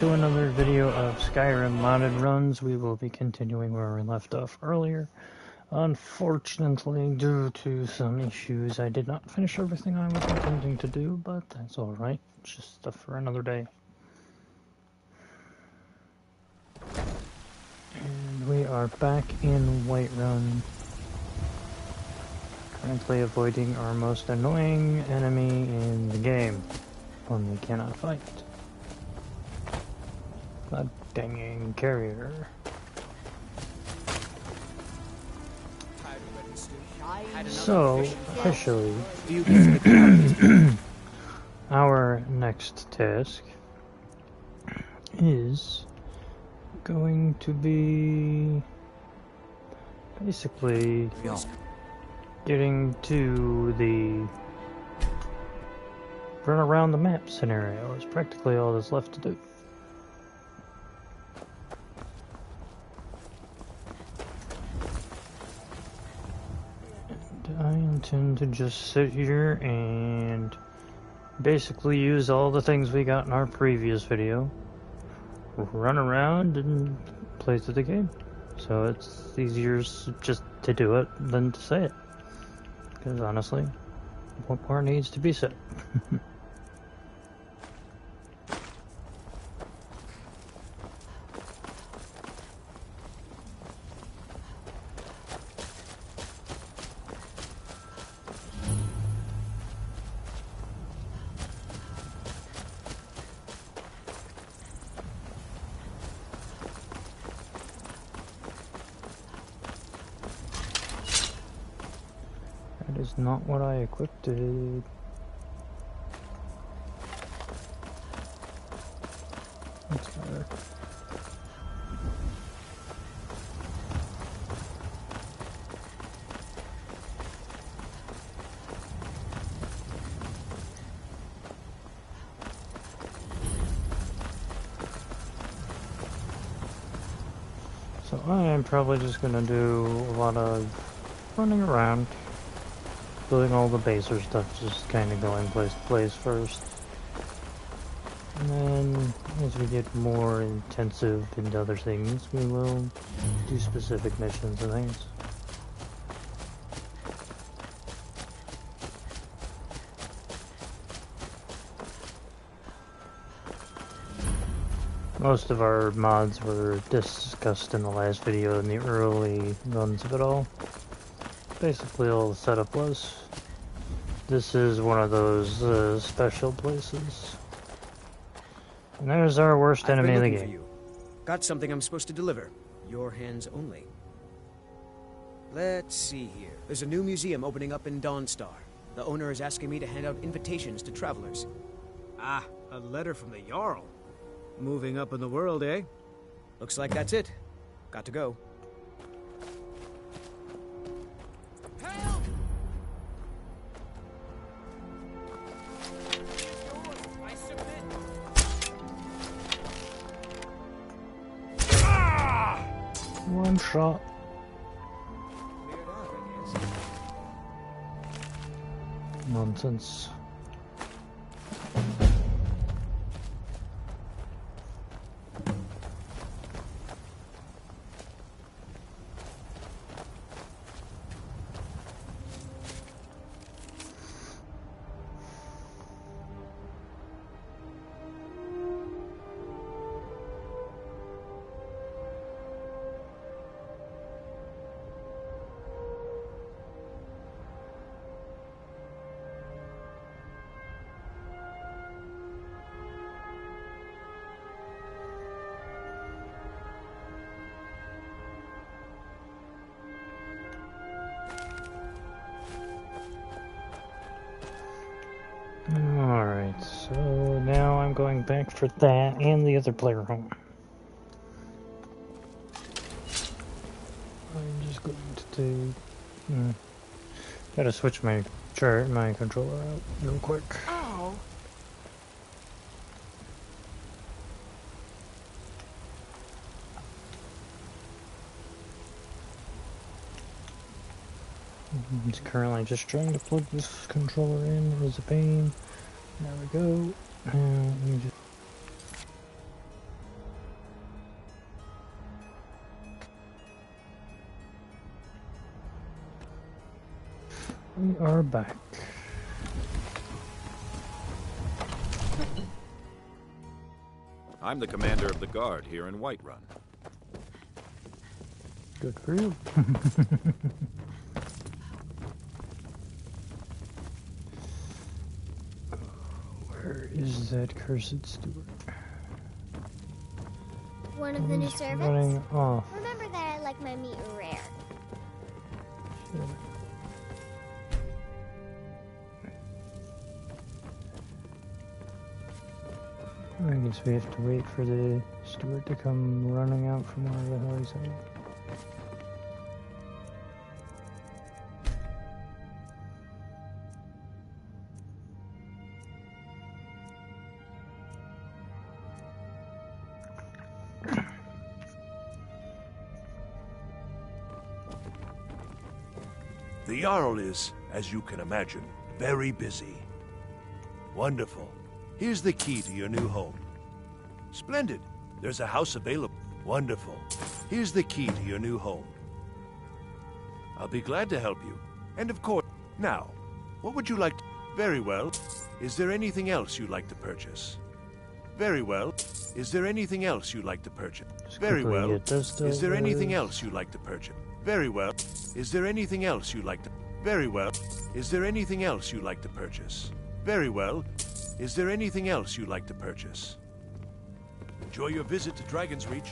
To another video of Skyrim modded runs. We will be continuing where we left off earlier. Unfortunately, due to some issues, I did not finish everything I was intending to do, but that's alright. It's just stuff for another day. And we are back in Whiterun. Currently avoiding our most annoying enemy in the game. One we cannot fight. God danging carrier. So, officially, our next task is going to be basically getting to the run around the map scenario. Is practically all that's left to do. I intend to just sit here and basically use all the things we got in our previous video, run around and play through the game. So it's easier just to do it than to say it, because honestly, what more needs to be said? That is not what I equipped it. That's better. So I am probably just gonna do a lot of running around, doing all the baser stuff, just kind of going place to place first. And then, as we get more intensive into other things, we will do specific missions and things. Most of our mods were discussed in the last video in the early runs of it all. Basically all the setup was. This is one of those special places. And there's our worst enemy of the game. Got something I'm supposed to deliver. Your hands only. Let's see here. There's a new museum opening up in Dawnstar. The owner is asking me to hand out invitations to travelers. Ah, a letter from the Jarl. Moving up in the world, eh? Looks like that's it. Got to go. Help! I submit. Ah! One shot. Nonsense. Alright, so now I'm going back for that and the other player home. I'm just going to do... gotta switch my controller out real quick. Oh. I'm currently just trying to plug this controller in. It was a pain. There we go. Let me just... We are back. I'm the commander of the guard here in Whiterun. Good for you. Where is that cursed steward? One of the new servants? Running off. Remember that I like my meat rare. Shit. I guess we have to wait for the steward to come running out from where the hell he's at. The Jarl is, as you can imagine, very busy. Wonderful. Here's the key to your new home. Splendid. There's a house available. Wonderful. Here's the key to your new home. I'll be glad to help you. And of course, now, what would you like to... Very well. Is there anything else you'd like to purchase? Very well. Is there anything else you'd like to purchase? Very well. Is there anything else you'd like to purchase? Very well. Is there anything else you'd like to... Very well. Is there anything else you'd like to purchase? Very well. Is there anything else you'd like to purchase? Enjoy your visit to Dragon's Reach.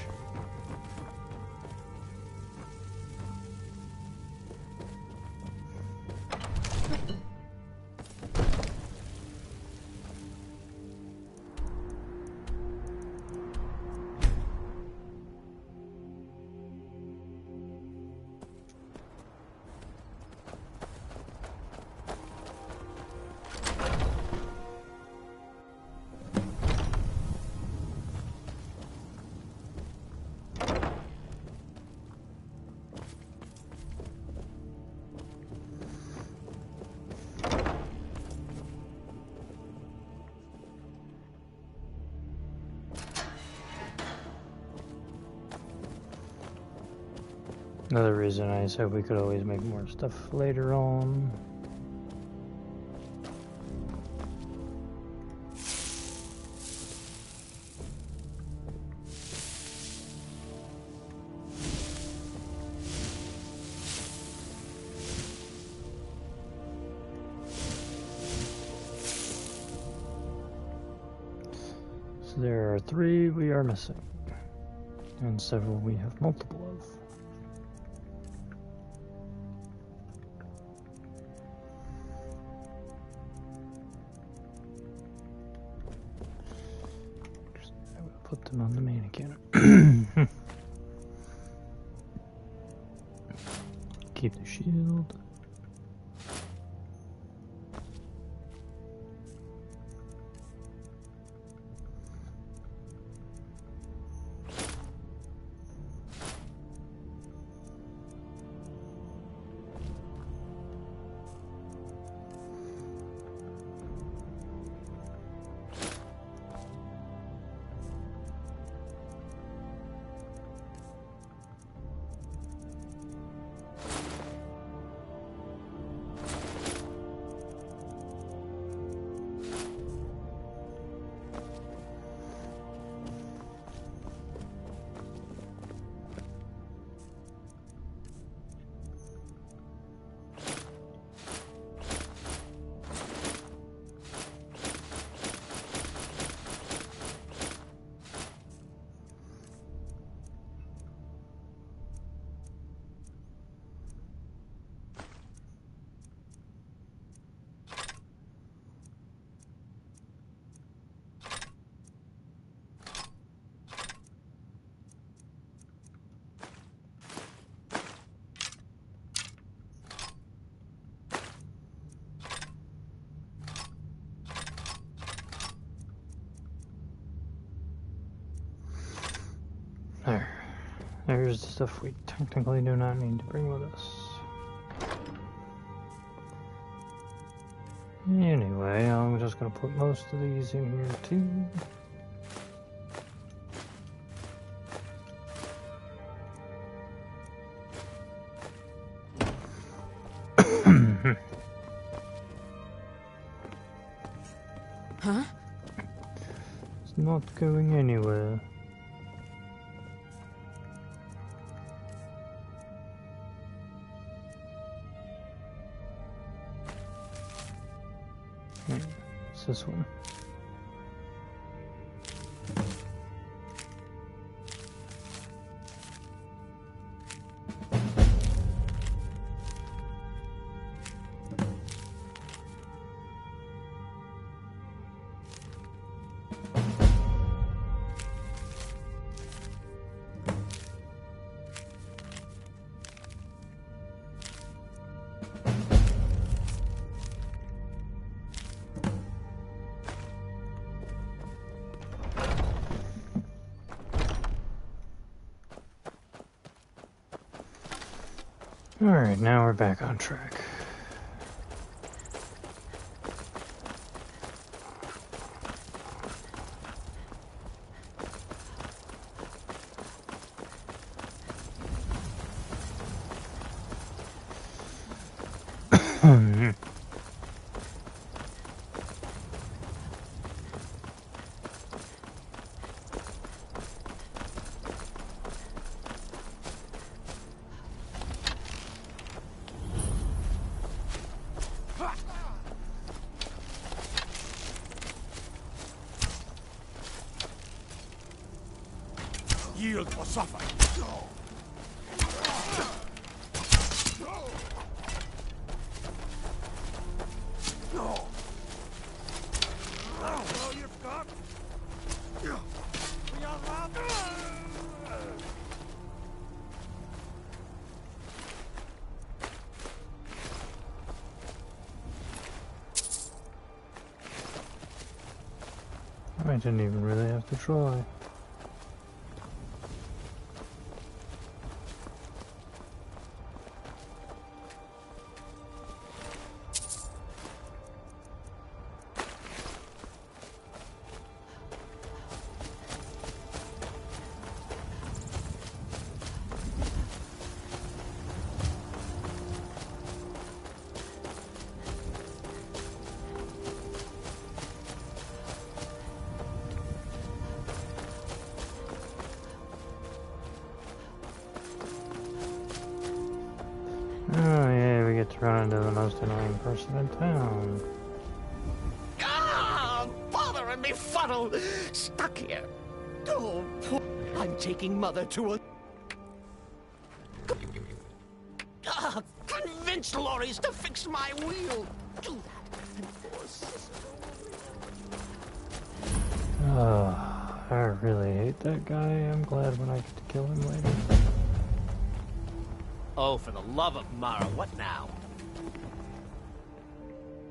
Another reason I said we could always make more stuff later on. So there are 3 we are missing, and several we have multiple of. Put them on the mannequin. Keep the shield. There's the stuff we technically do not need to bring with us. Anyway, I'm just going to put most of these in here too. not going anywhere. It's this one. Alright, now we're back on track. Yield or suffer. All you've got. We are loved. I didn't even really have to try. Oh yeah, we get to run into the most annoying person in town. Ah, bother and befuddle! Stuck here. Oh, poor... I'm taking Mother to a... Ah, convince lorries to fix my wheel. Do that and force... Oh, I really hate that guy. I'm glad when I get to kill him later. Oh, for the love of Mara, what now?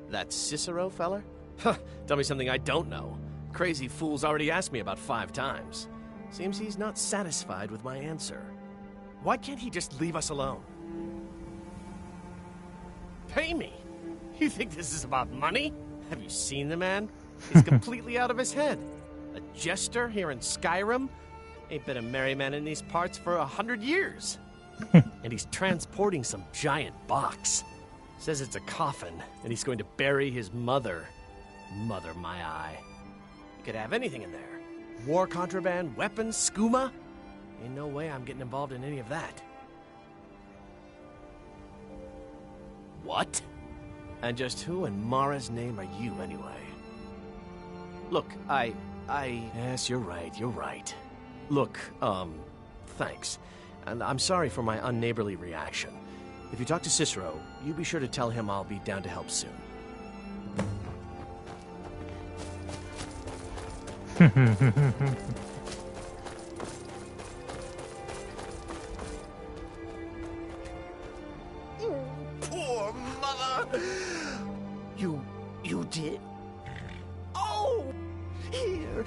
That Cicero feller? Huh, tell me something I don't know. Crazy fool's already asked me about 5 times. Seems he's not satisfied with my answer. Why can't he just leave us alone? Pay me? You think this is about money? Have you seen the man? He's completely out of his head. A jester here in Skyrim? Ain't been a merry man in these parts for 100 years. And he's transporting some giant box. Says it's a coffin, and he's going to bury his mother. Mother, my eye. You could have anything in there. War contraband, weapons, skooma. Ain't no way I'm getting involved in any of that. What? And just who in Mara's name are you, anyway? Look, Yes, you're right. Look, thanks. And I'm sorry for my unneighborly reaction. If you talk to Cicero, you be sure to tell him I'll be down to help soon. Poor mother! You did? Oh! Here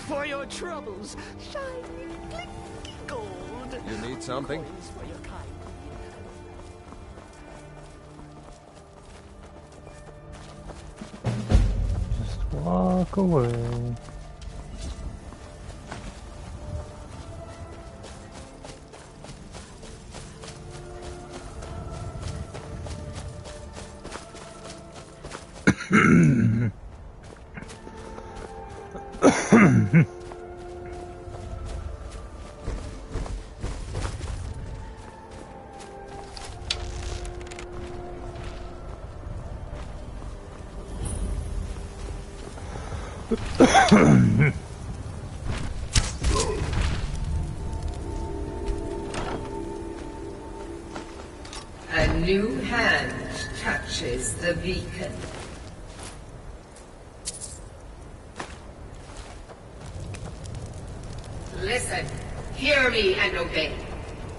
for your troubles. Shiny, clinky gold. You need something? Coins for your kind. Just walk away. A new hand touches the beacon. Listen, hear me and obey.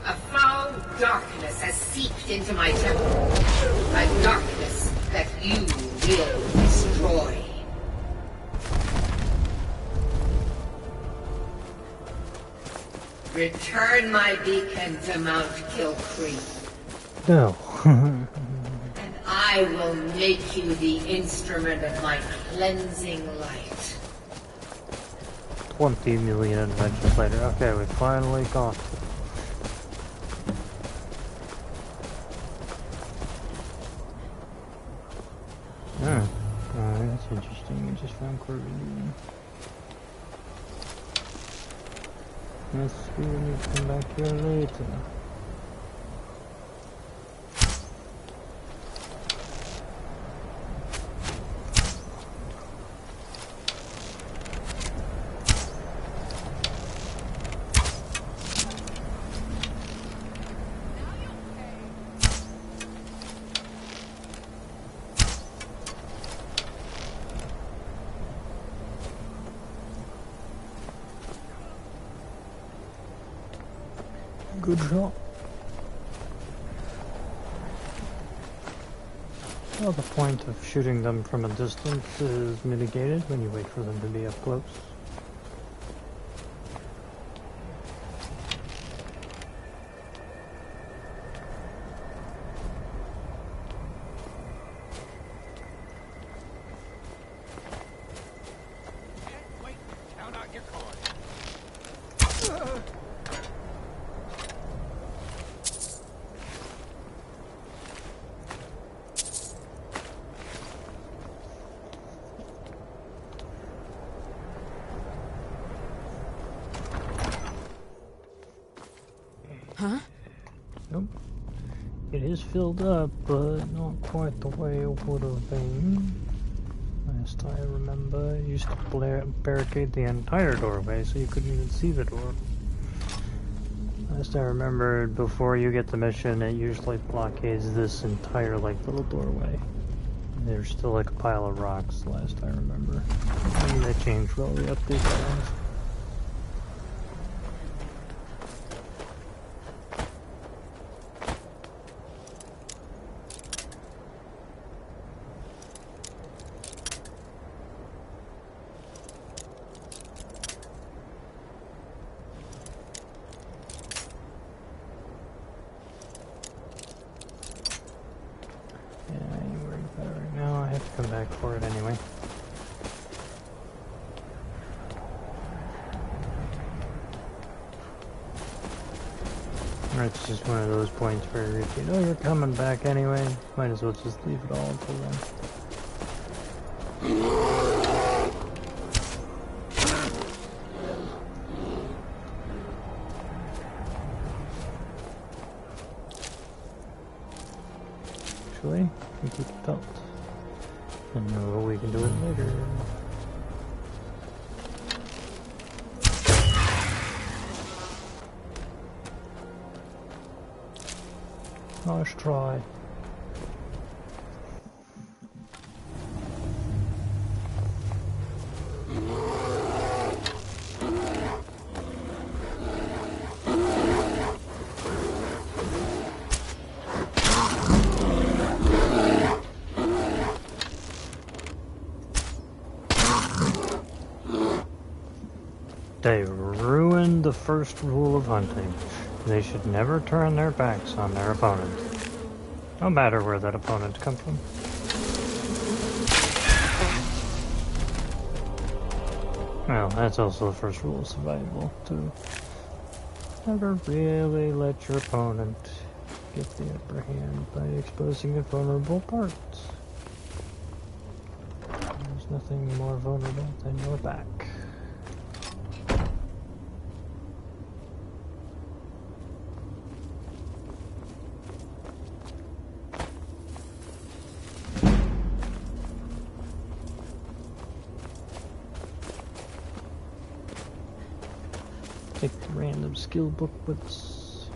A foul darkness has seeped into my temple. A darkness that you will destroy. Return my beacon to Mount Kilcree. No. And I will make you the instrument of my cleansing light. 20 million adventures later. Okay, we finally got it. Oh, that's interesting. I just found Corbin. Let's see when we come back here later. Good shot. Well, the point of shooting them from a distance is mitigated when you wait for them to be up close. Huh? Nope. It is filled up, but not quite the way it would have been. Last I remember, it used to barricade the entire doorway so you couldn't even see the door. Last I remembered, before you get the mission, it usually blockades this entire, like, little doorway. There's still, like, a pile of rocks, last I remember. Maybe that changed while we updated that. For it anyway. Or it's just one of those points where if you know you're coming back anyway, might as well just leave it all until then. Actually, we keep it belt. And we can do it later. Nice try. They ruined the first rule of hunting. They should never turn their backs on their opponent. No matter where that opponent comes from. Well, that's also the first rule of survival, too. Never really let your opponent get the upper hand by exposing their vulnerable parts. There's nothing more vulnerable than your back. Take the random skill booklets.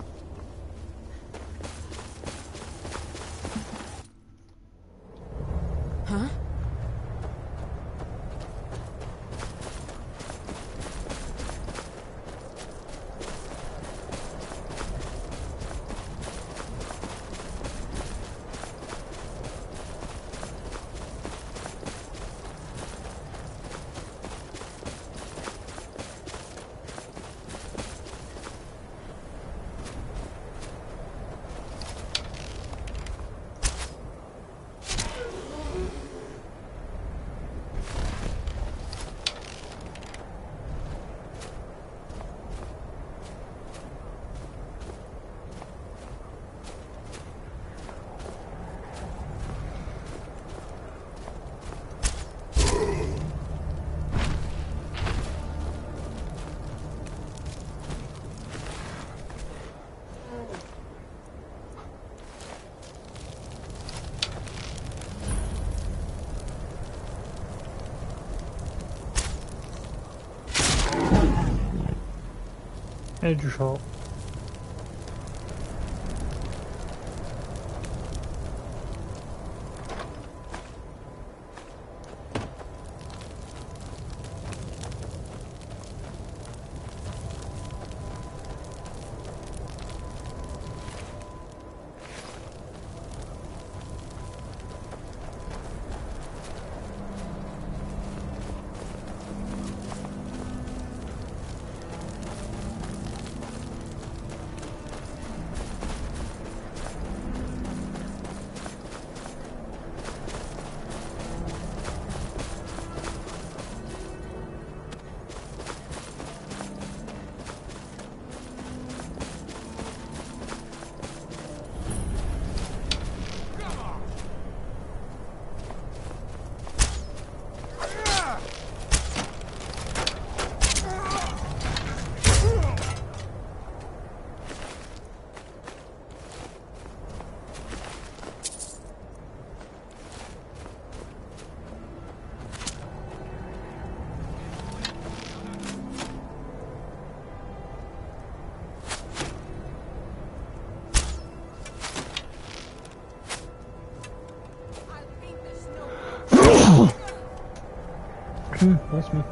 Huh? Headshot. That's me.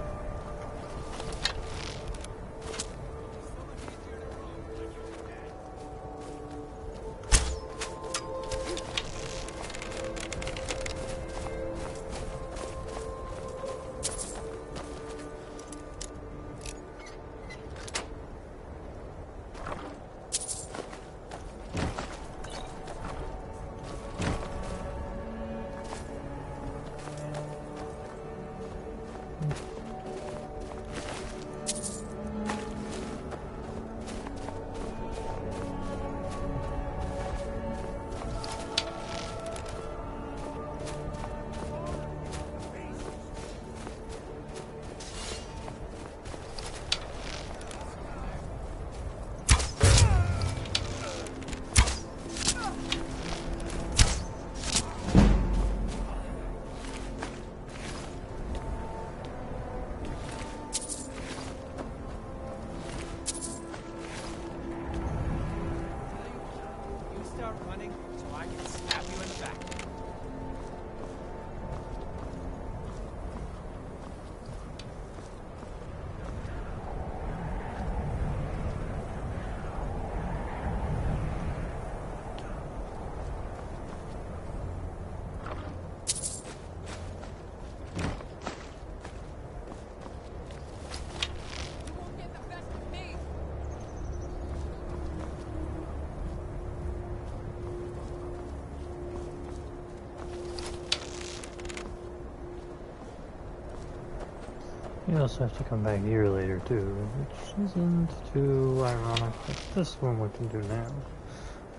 You also have to come back here later too, which isn't too ironic, but this one we can do now.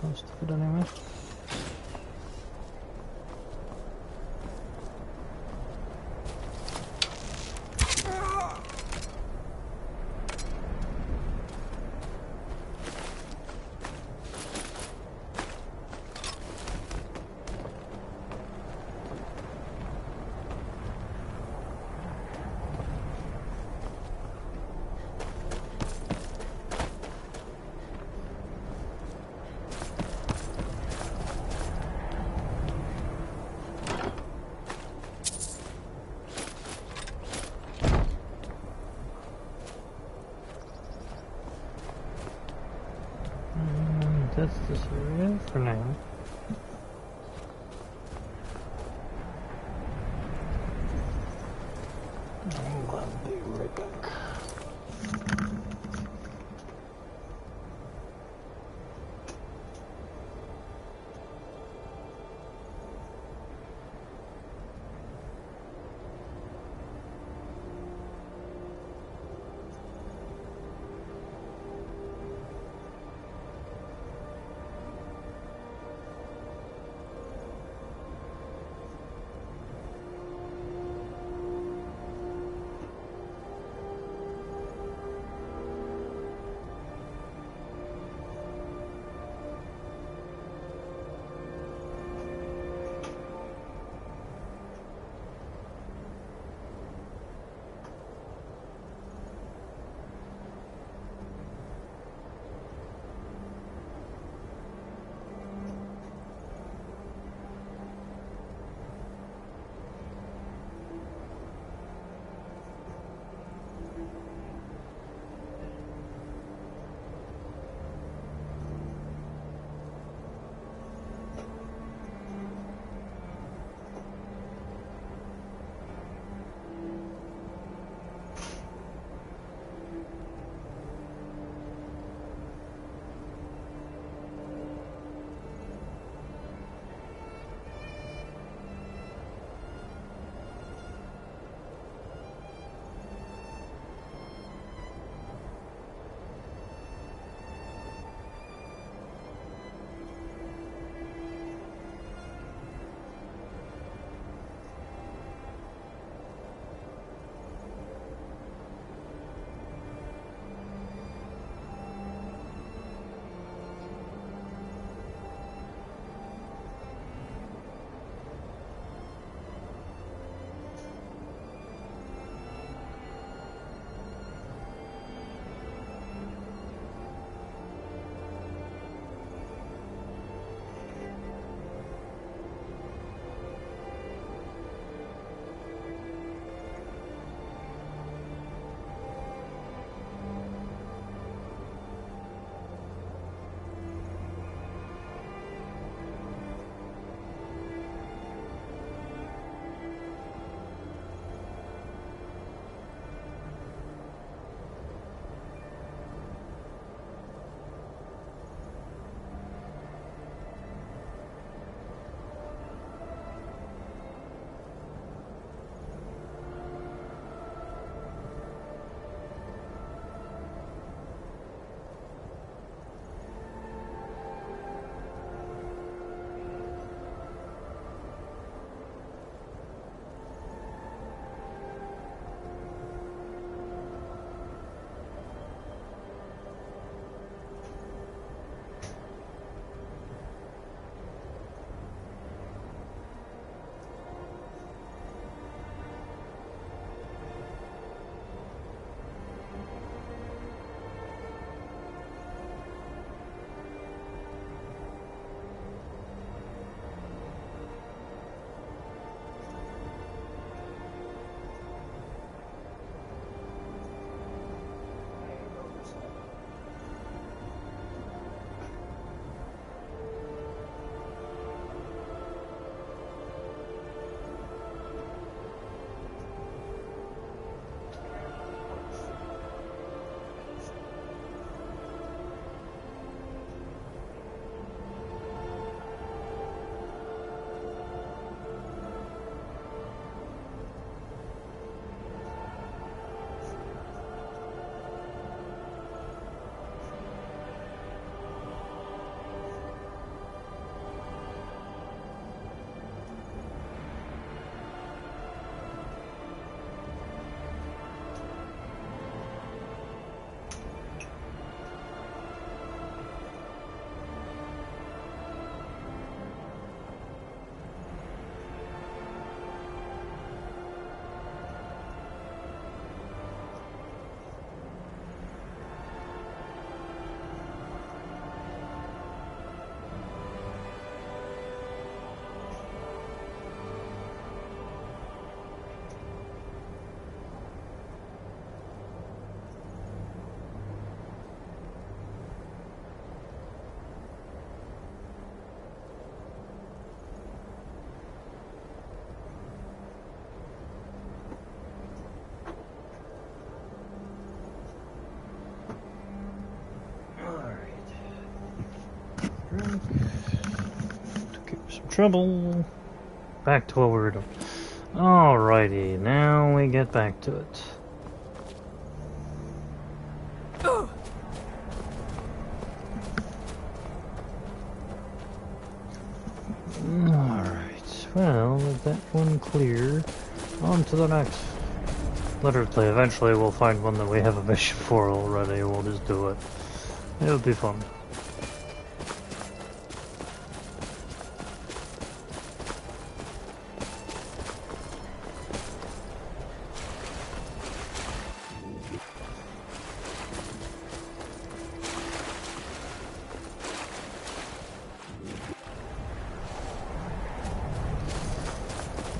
Most of it anyway. test this area for now. I'll be right back. drink. To give me some trouble. Back to what we were doing. Alrighty, now we get back to it. Alright, well, with that one clear, on to the next. Literally, eventually we'll find one that we have a mission for already, we'll just do it. It'll be fun.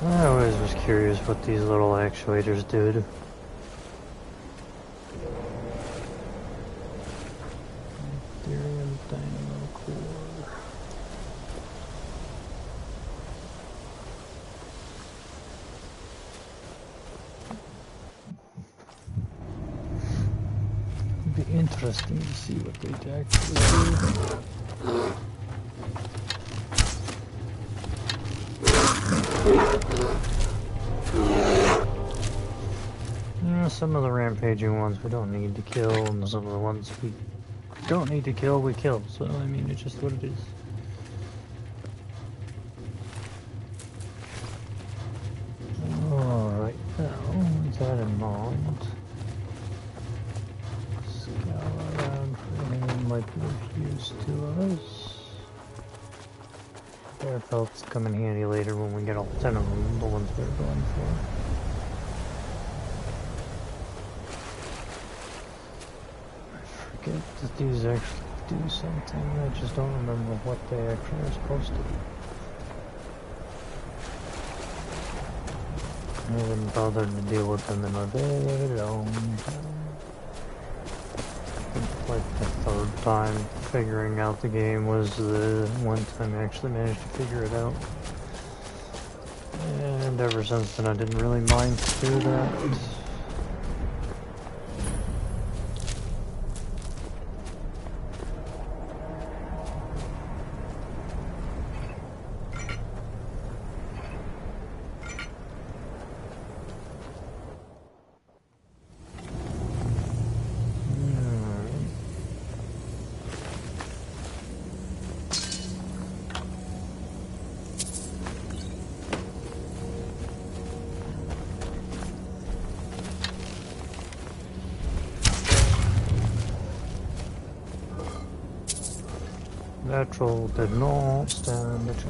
I always was curious what these little actuators did. Ethereum Dynamo Core. It'd be interesting to see what they actually do. Some of the rampaging ones we don't need to kill, and some of the ones we don't need to kill, we kill. So, I mean, it's just what it is. Alright, now, with that in mind, scour around for anything might be of use to us. Bear pelts come in handy later when we get all 10 of them, the ones we're going for. That these actually do something, I just don't remember what they actually are supposed to do. I haven't bothered to deal with them in a very long time. Like the third time figuring out the game was the one time I actually managed to figure it out. And ever since then I didn't really mind to do that. That troll did not stand a chance.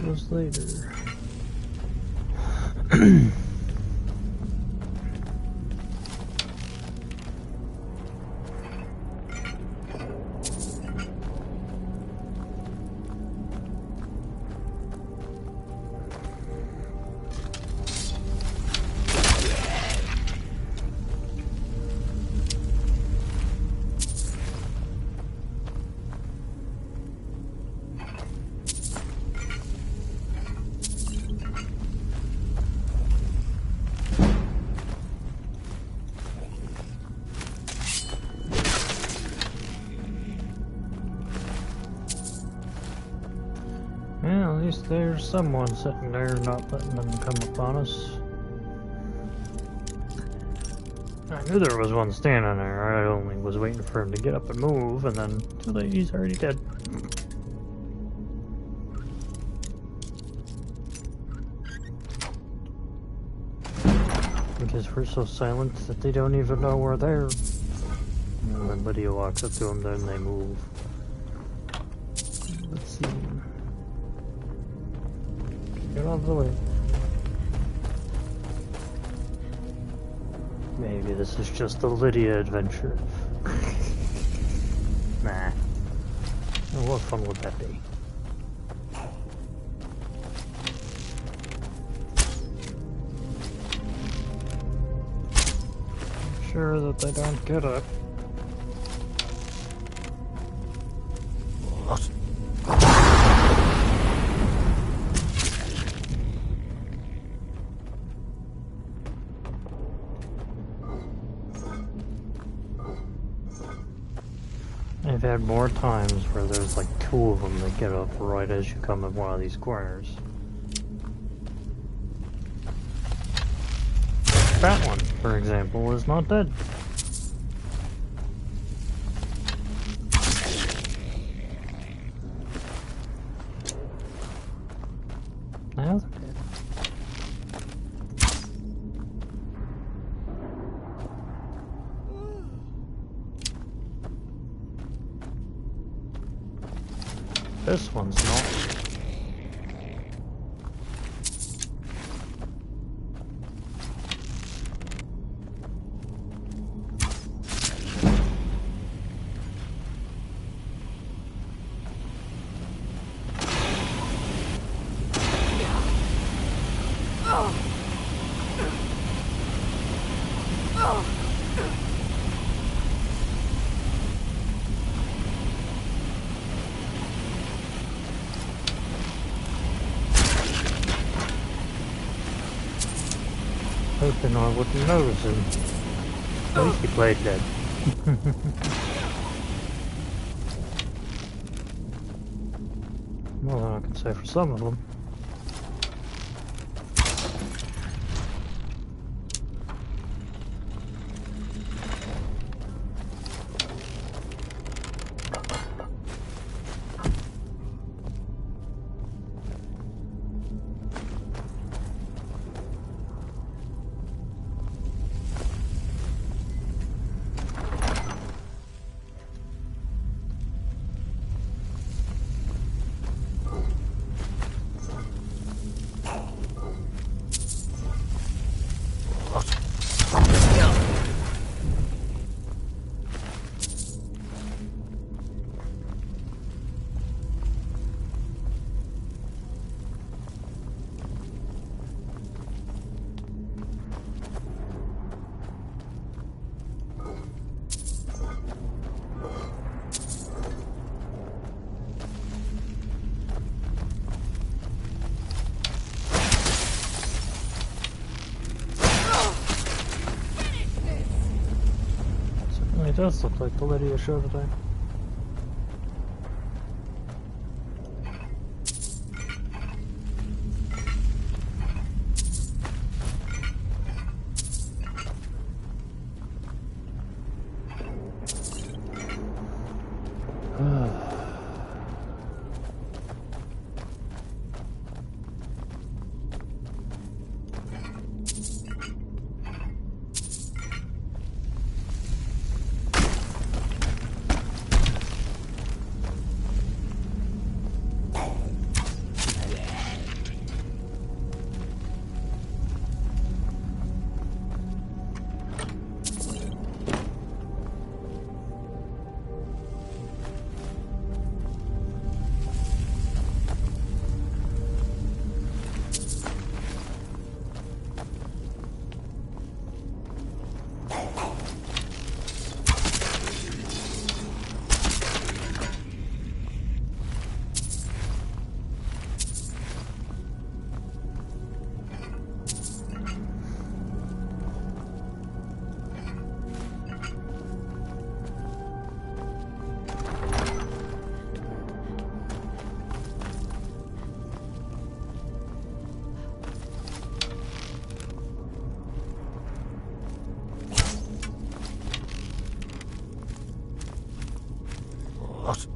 Those later. least there's someone sitting there not letting them come upon us. I knew there was one standing there. I only was waiting for him to get up and move, and then too late, he's already dead. Because we're so silent that they don't even know we're there. And when Lydia walks up to them, then they move. Let's see. Get out of the way. Maybe this is just a Lydia adventure. Nah. Oh, what fun would that be? Sure that they don't get up. I've had more times where there's like 2 of them that get up right as you come in one of these corners. That one, for example, is not dead. Now they're dead. This one's not. Hoping I wouldn't notice him. At least he played dead. More than I can say for some of them. It does look like the Lydia show today. not.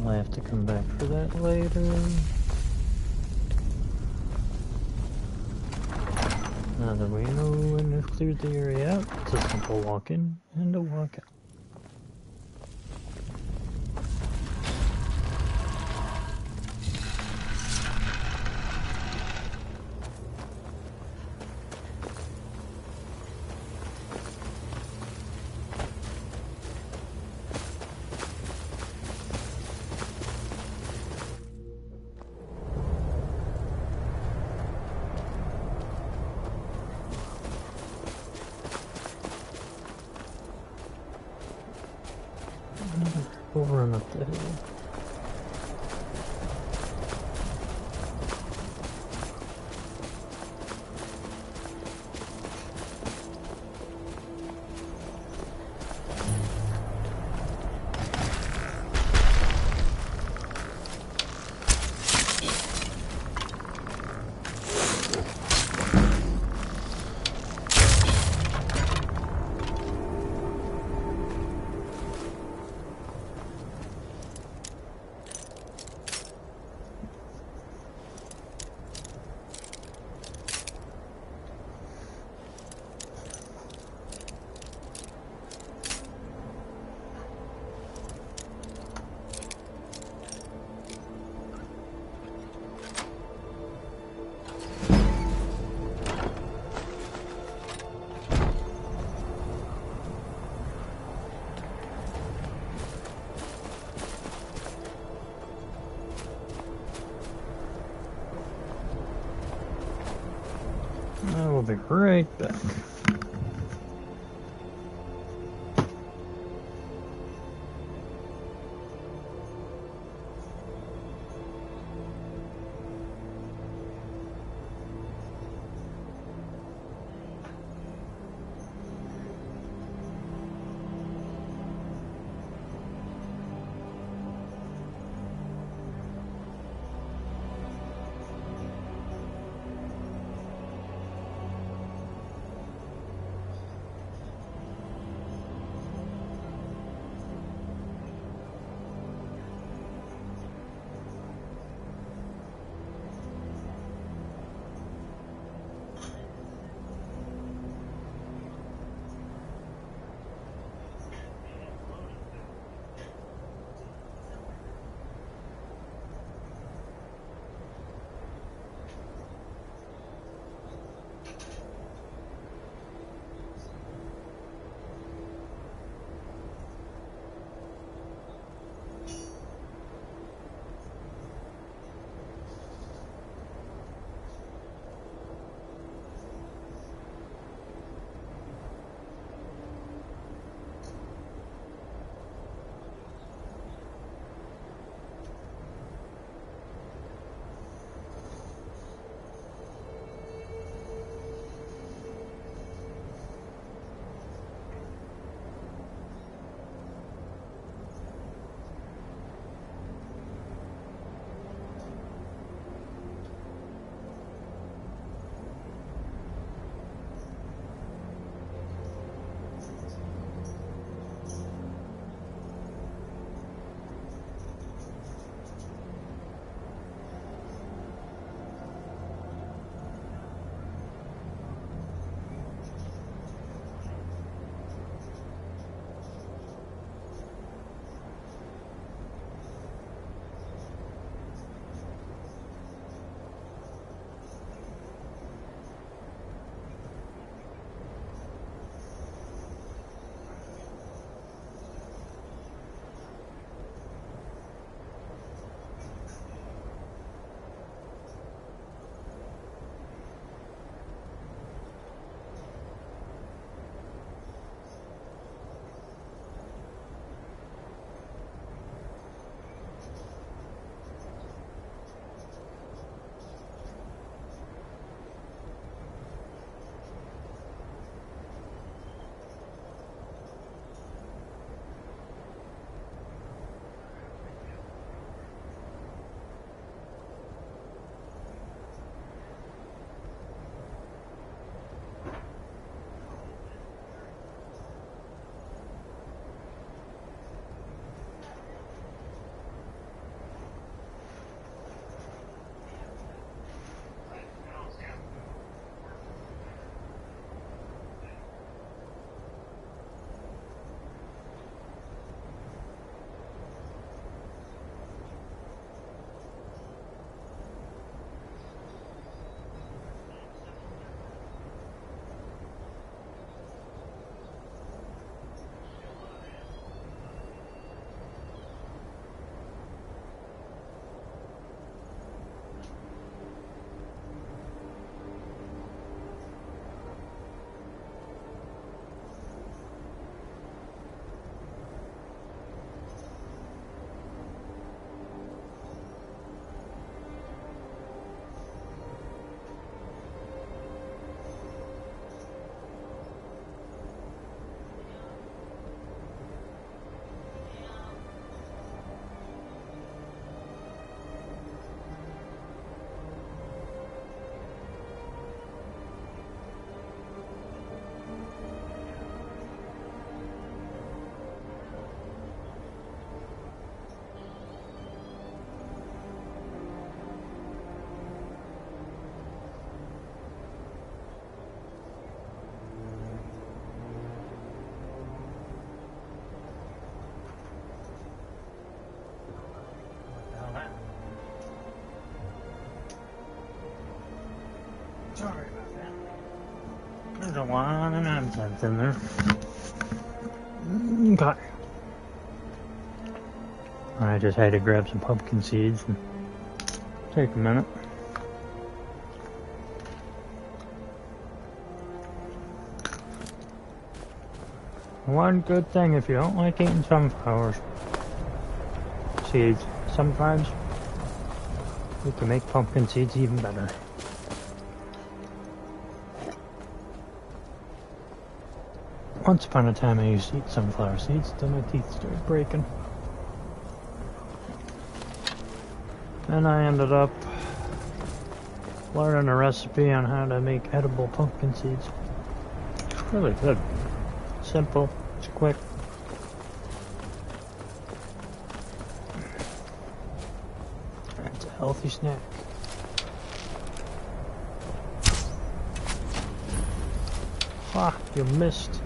I'll have to come back for that later. Now that we know when we've cleared the area out, it's a simple walk in and a walk out. We'll run up the hill. I will be right back. There's a lot of nonsense in there. Okay. I just had to grab some pumpkin seeds and take a minute. One good thing, if you don't like eating sunflower seeds, sometimes you can make pumpkin seeds even better. Once upon a time I used to eat sunflower seeds until my teeth started breaking. And I ended up learning a recipe on how to make edible pumpkin seeds. It's really good. Simple, it's quick. It's a healthy snack. Ah, you missed.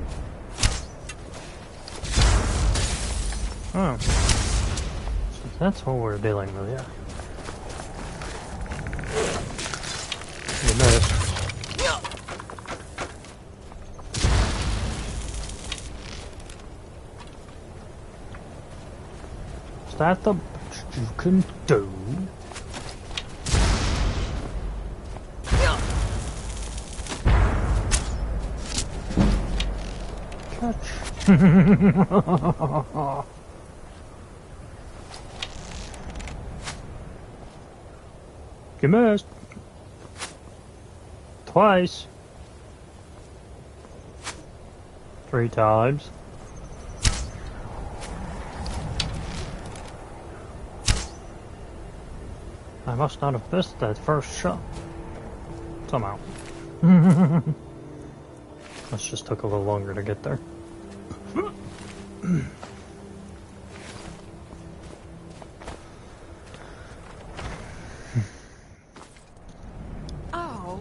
Oh. So that's what we're dealing with, yeah. You missed. Is that the best you can do? Catch. You missed. Twice. 3 times. I must not have missed that first shot. Somehow. This just took a little longer to get there. Oh.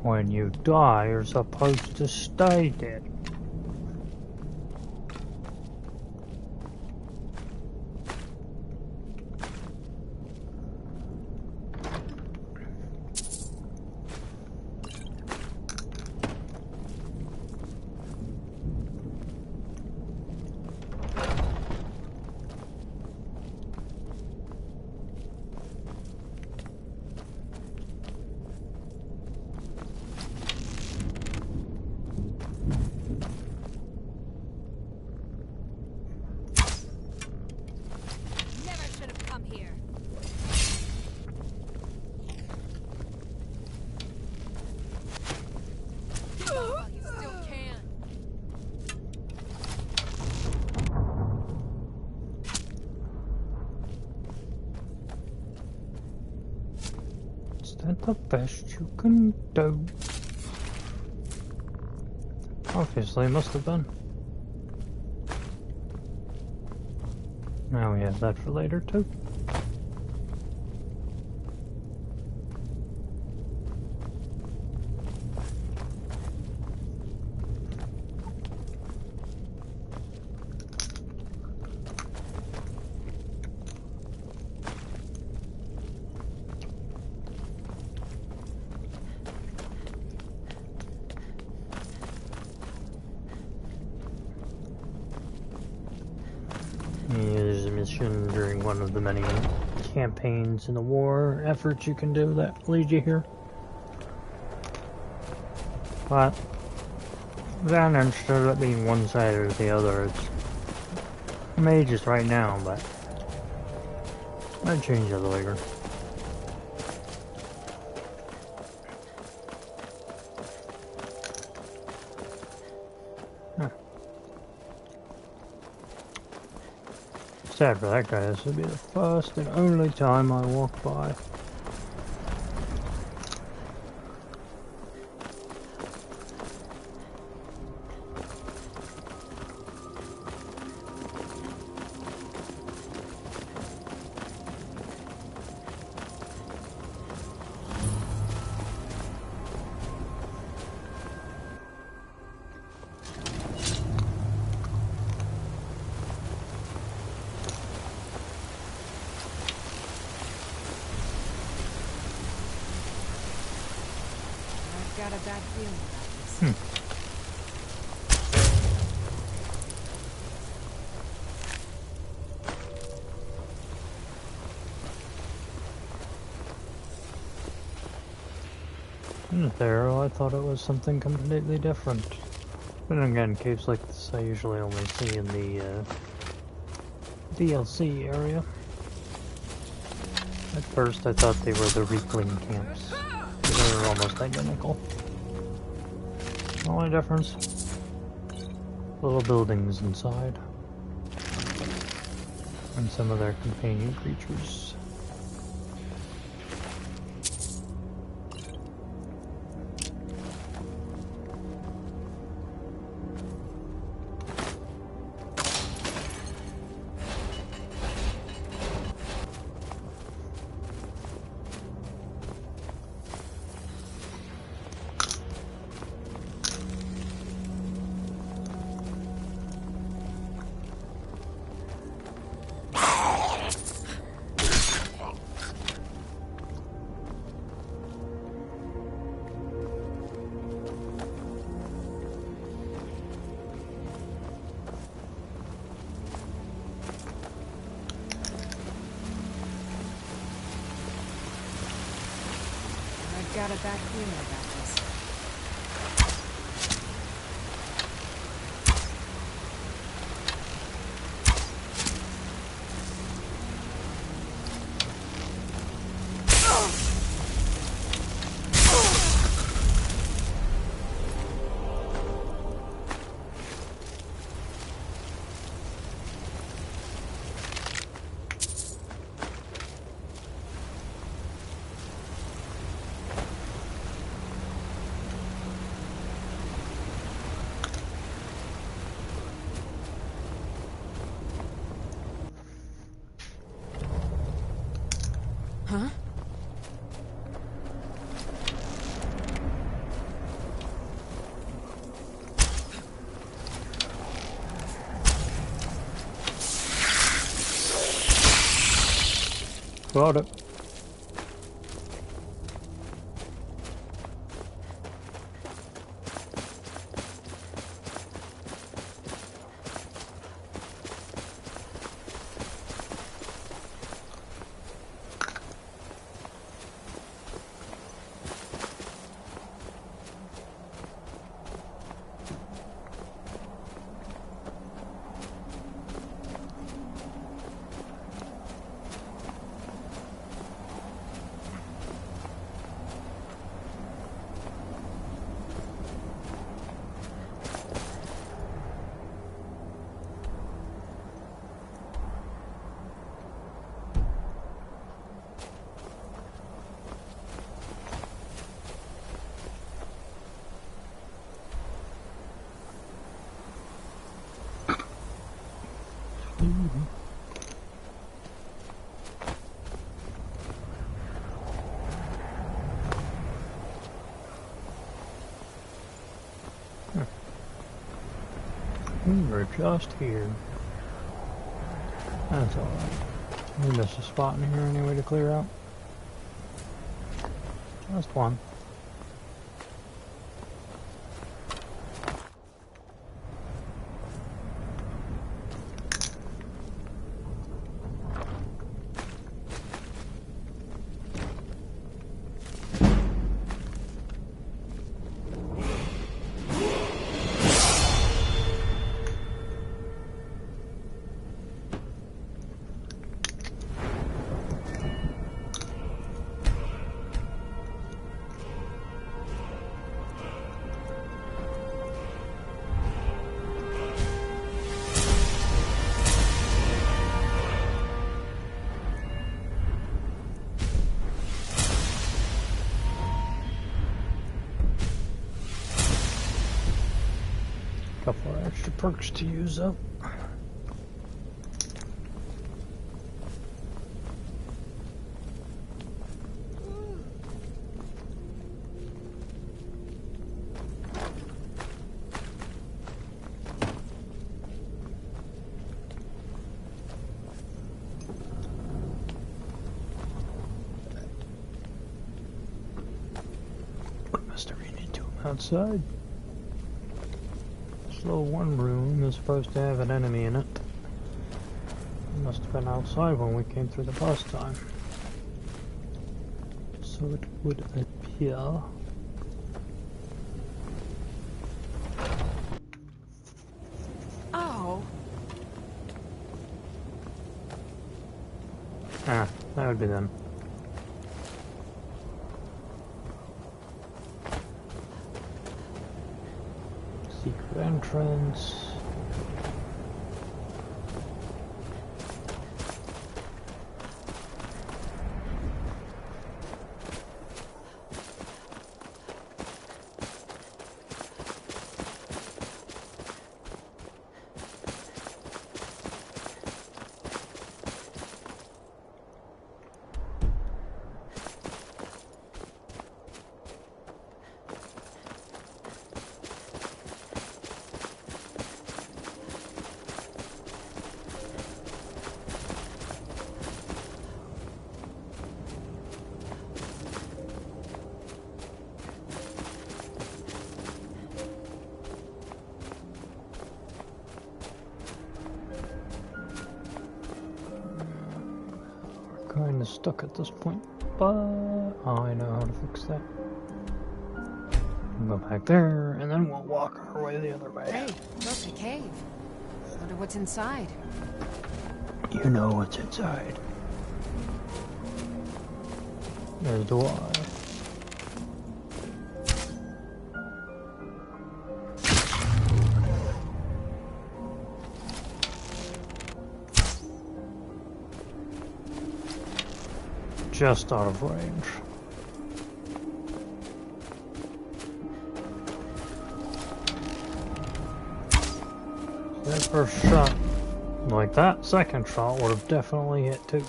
When you die, you're supposed to stay dead. The best you can do. Obviously, must have been. Now we have that for later too. During one of the many campaigns in the war efforts you can do that lead you here. But then instead of it being one side or the other, it's mages right now, but I'd change it later. Sad for that guy, this will be the first and only time I walk by. got a bad feeling about this. There, I thought it was something completely different. But again, caves like this I usually only see in the DLC area. At first I thought they were the Reapling camps. They were almost identical. Only difference, little buildings inside. And some of their companion creatures. Got a bad feeling about this. Huh? Got it. We're just here. That's alright. We missed a spot in here anyway to clear out. Just one. Couple of extra perks to use up. What must I read into it? outside. So one room is supposed to have an enemy in it. It must have been outside when we came through the first time. So it would appear. Oh. Ah, that would be them. Secret entrance. Kind of stuck at this point, but I know how to fix that. We'll go back there, and then we'll walk our way the other way. Hey, look, a cave. Wonder what's inside. You know what's inside. There's the water. Just out of range. That first shot, like that second shot would have definitely hit too.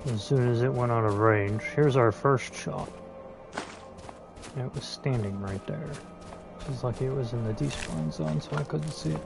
As soon as it went out of range, here's our first shot. And it was standing right there. Just like it was in the despawn zone, so I couldn't see it.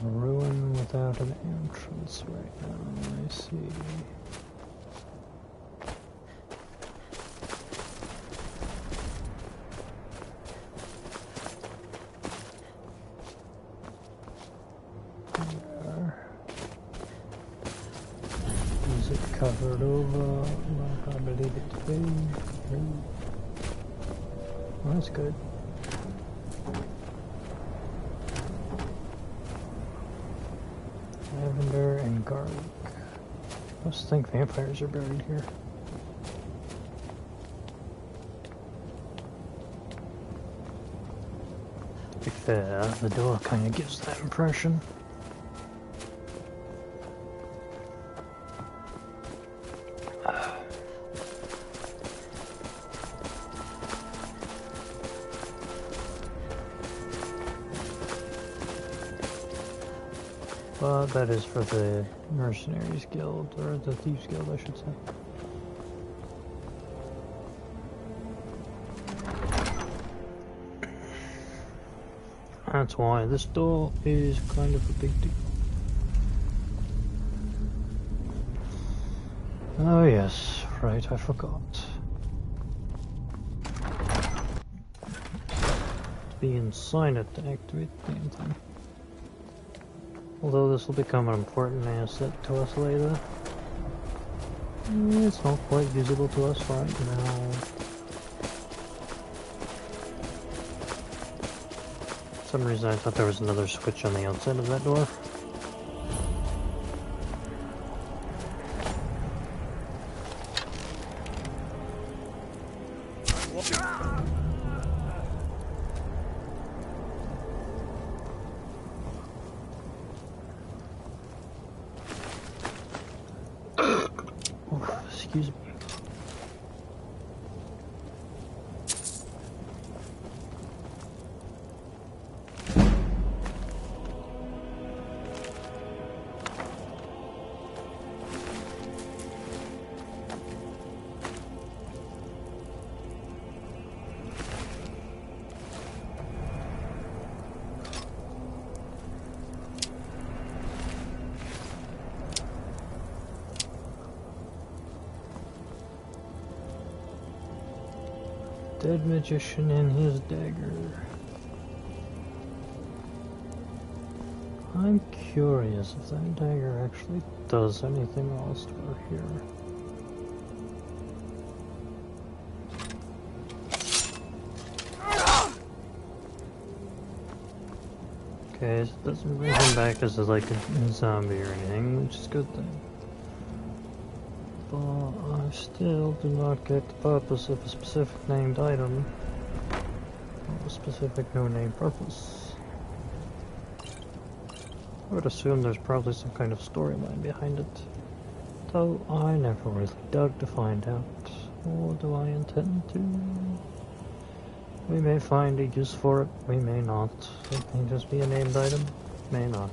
A ruin without an entrance right now, I see. Is it covered over like I believe it to be? No. Well, that's good. Lavender and garlic. I must think vampires are buried here. To be fair, the door kind of gives that impression. But that is for the Mercenaries Guild, or the Thieves Guild, I should say. That's why this door is kind of a big deal. Oh yes, right, I forgot. To be inside it to activate the damn thing. Although this will become an important asset to us later. It's not quite visible to us right now. For some reason I thought there was another switch on the outside of that door. Excuse me. Dead magician and his dagger. I'm curious if that dagger actually does anything else to her here. Okay, so it doesn't bring him back as like a zombie or anything, which is a good thing. But I still do not get the purpose of a specific named item, or a specific no-name purpose. I would assume there's probably some kind of storyline behind it, though I never really dug to find out, or do I intend to? We may find a use for it, we may not. It may just be a named item, may not.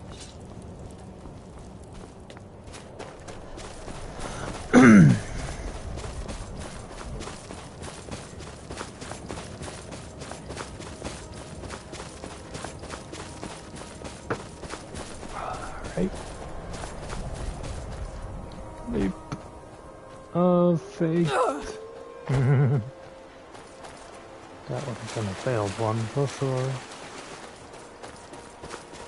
Alright. Leap of faith. That would have been a failed one for sure.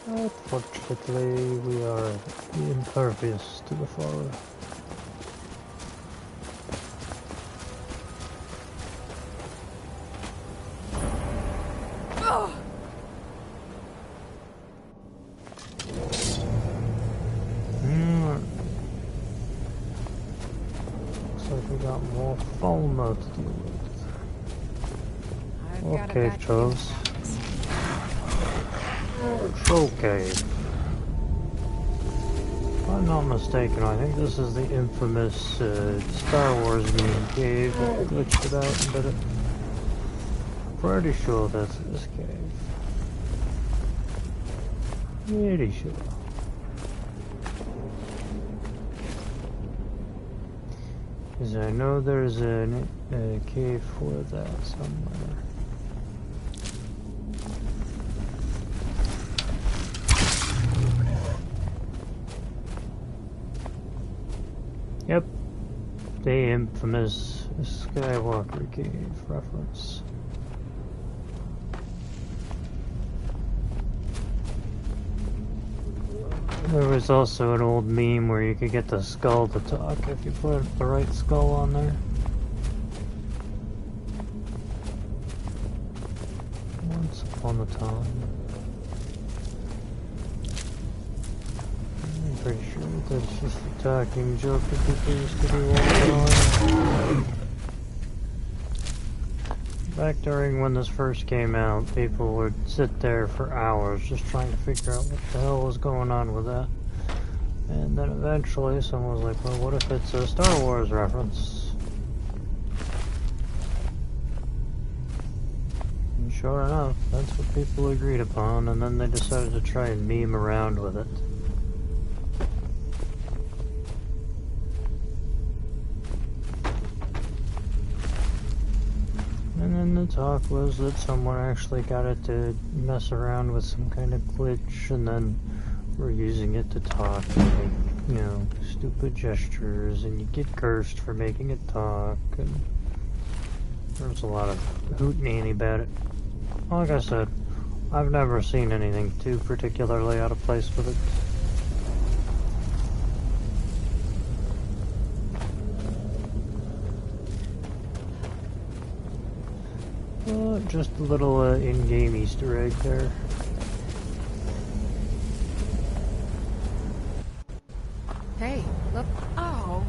Unfortunately, we are impervious to the fire. Looks like we got more Falmer to deal with. More cave trolls. Troll cave. If I'm not mistaken, I think this is the infamous Star Wars meme cave that glitched it out and did it. Pretty sure that's this cave. Pretty sure. Because I know there's a cave for that somewhere. Yep, the infamous Skywalker cave reference. There was also an old meme where you could get the skull to talk if you put the right skull on there. Once upon a time. I'm pretty sure that's just a talking joke that people used to do all the time. Back during when this first came out, people would sit there for hours just trying to figure out what the hell was going on with that. And then eventually someone was like, well, what if it's a Star Wars reference? And sure enough, that's what people agreed upon, and then they decided to try and meme around with it. And then the talk was that someone actually got it to mess around with some kind of glitch, and then we're using it to talk and make, you know, stupid gestures, and you get cursed for making it talk, and there's a lot of hootenanny about it. Like I said, I've never seen anything too particularly out of place with it. Just a little in-game Easter egg there. Hey, look. Oh.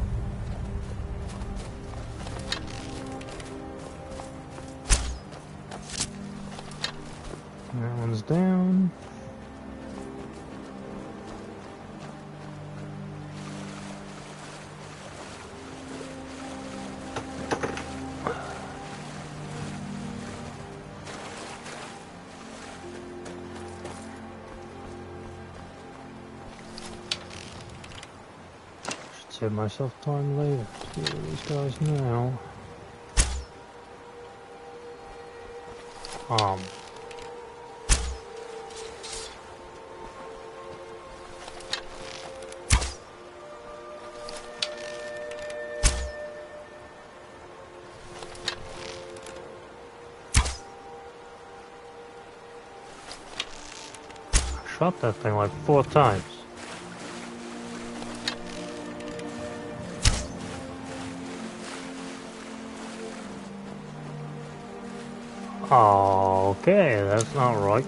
That one's down. save myself time later. Let's get these guys now. I shot that thing like 4 times. Okay, that's not right.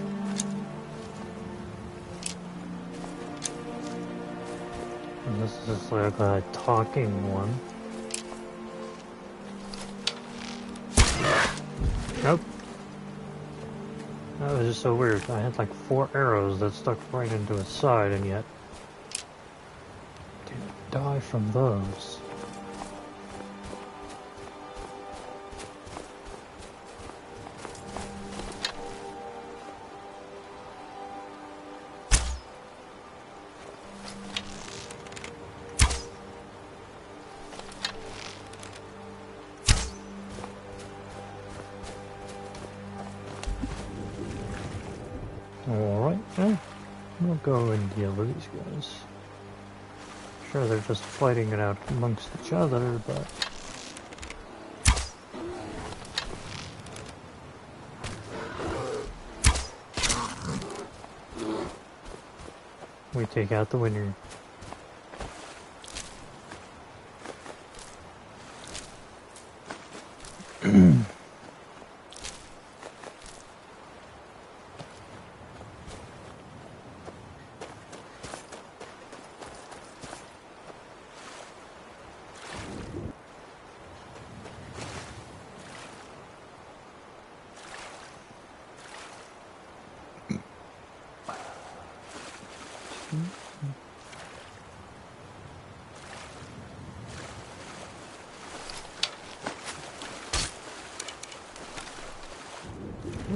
And this is like a talking one. Nope. That was just so weird. I had like 4 arrows that stuck right into its side, and yet didn't die from those. Alright, well, we'll go and deal with these guys. Sure, they're just fighting it out amongst each other, but... we take out the winner.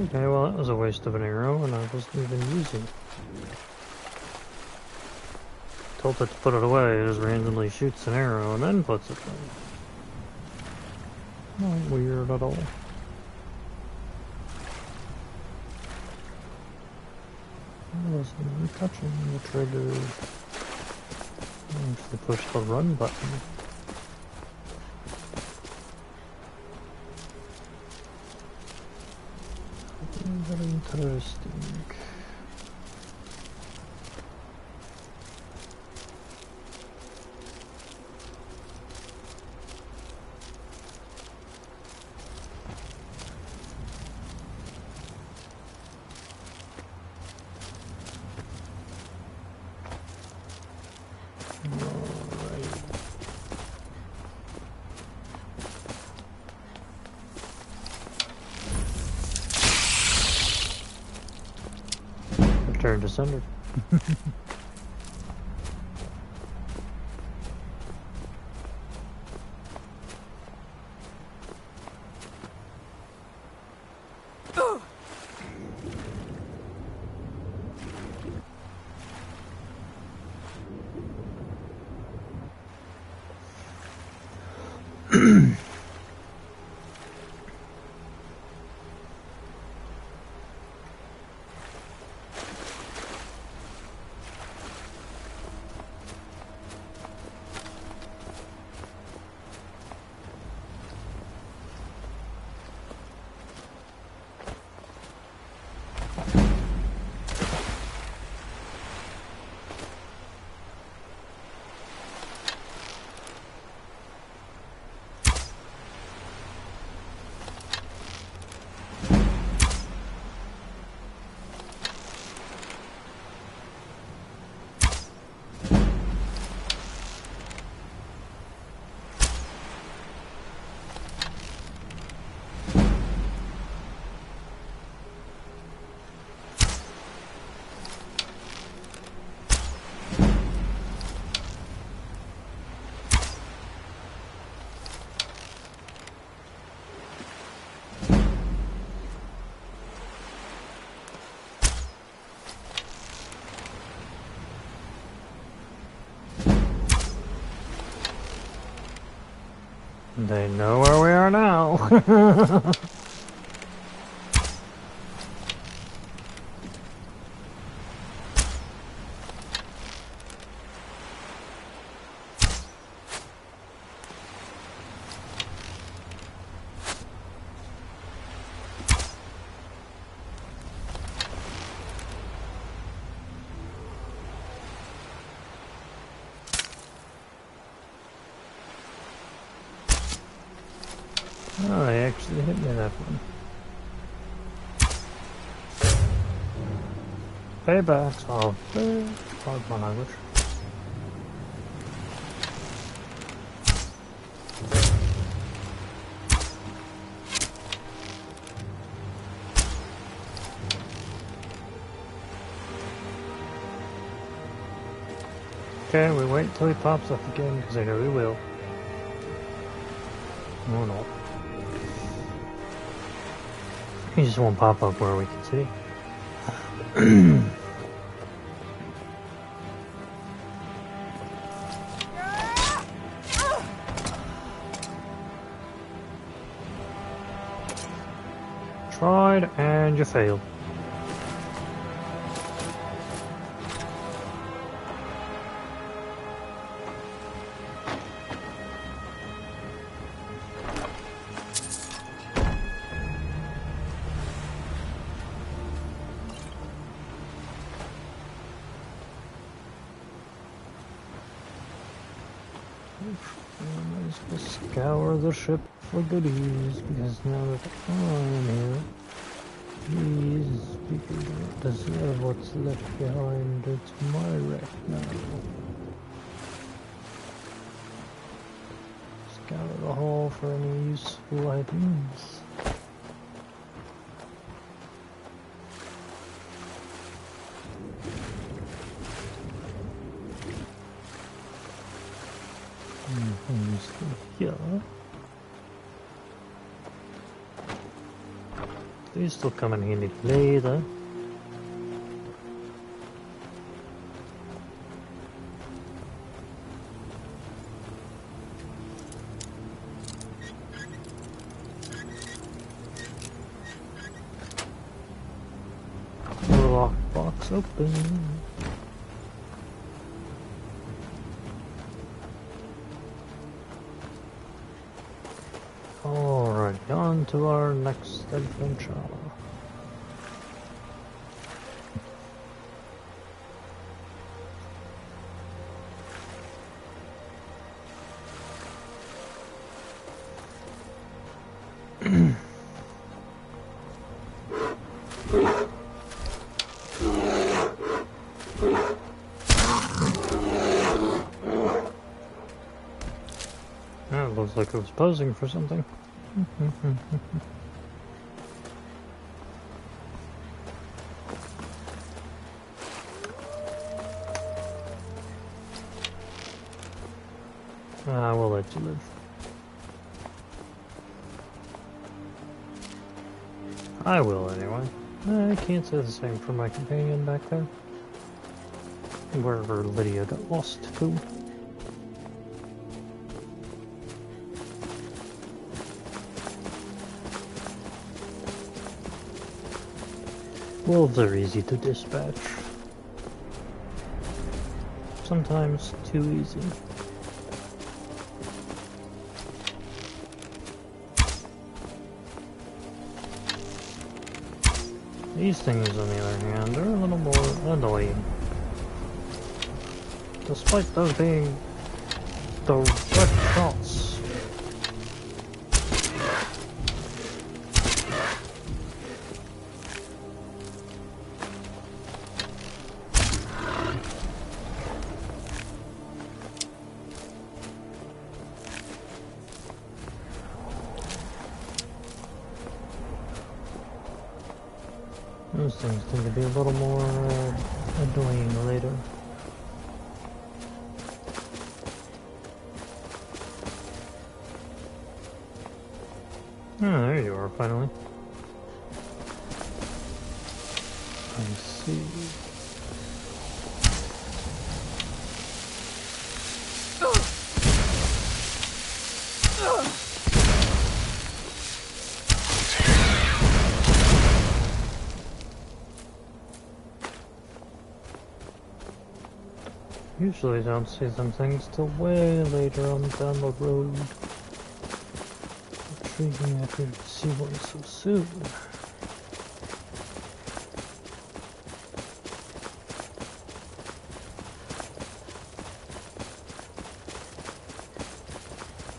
Okay, well that was a waste of an arrow, and I wasn't even using it. Told it to put it away, it just randomly shoots an arrow and then puts it away. Not weird at all. I wasn't even touching the trigger. I actually pushed the run button. Very interesting. Return to sender. They know where we are now. Oh, they actually hit me that one. Paybacks. Oh, pardon my language. Okay, we wait till he pops up again, because I know he will. Or not. He just won't pop up where we can see. Tried and you failed. Let's scour the ship for goodies, because now that I'm here, these people don't deserve what's left behind. It's my wreck now. Scour the hull for any useful items. Yeah. These still come in handy later. Lockbox open. Alright, on to our next adventure. That looks like it was posing for something. I will let you live. I will anyway. I can't say the same for my companion back there. Wherever Lydia got lost to. Wolves are easy to dispatch. Sometimes too easy. These things, on the other hand, are a little more annoying. Despite those being direct shots. Those things tend to be a little more annoying later. Oh, there you are, finally. I see. usually don't see them things till way later on down the road. Intriguing after to see one so soon.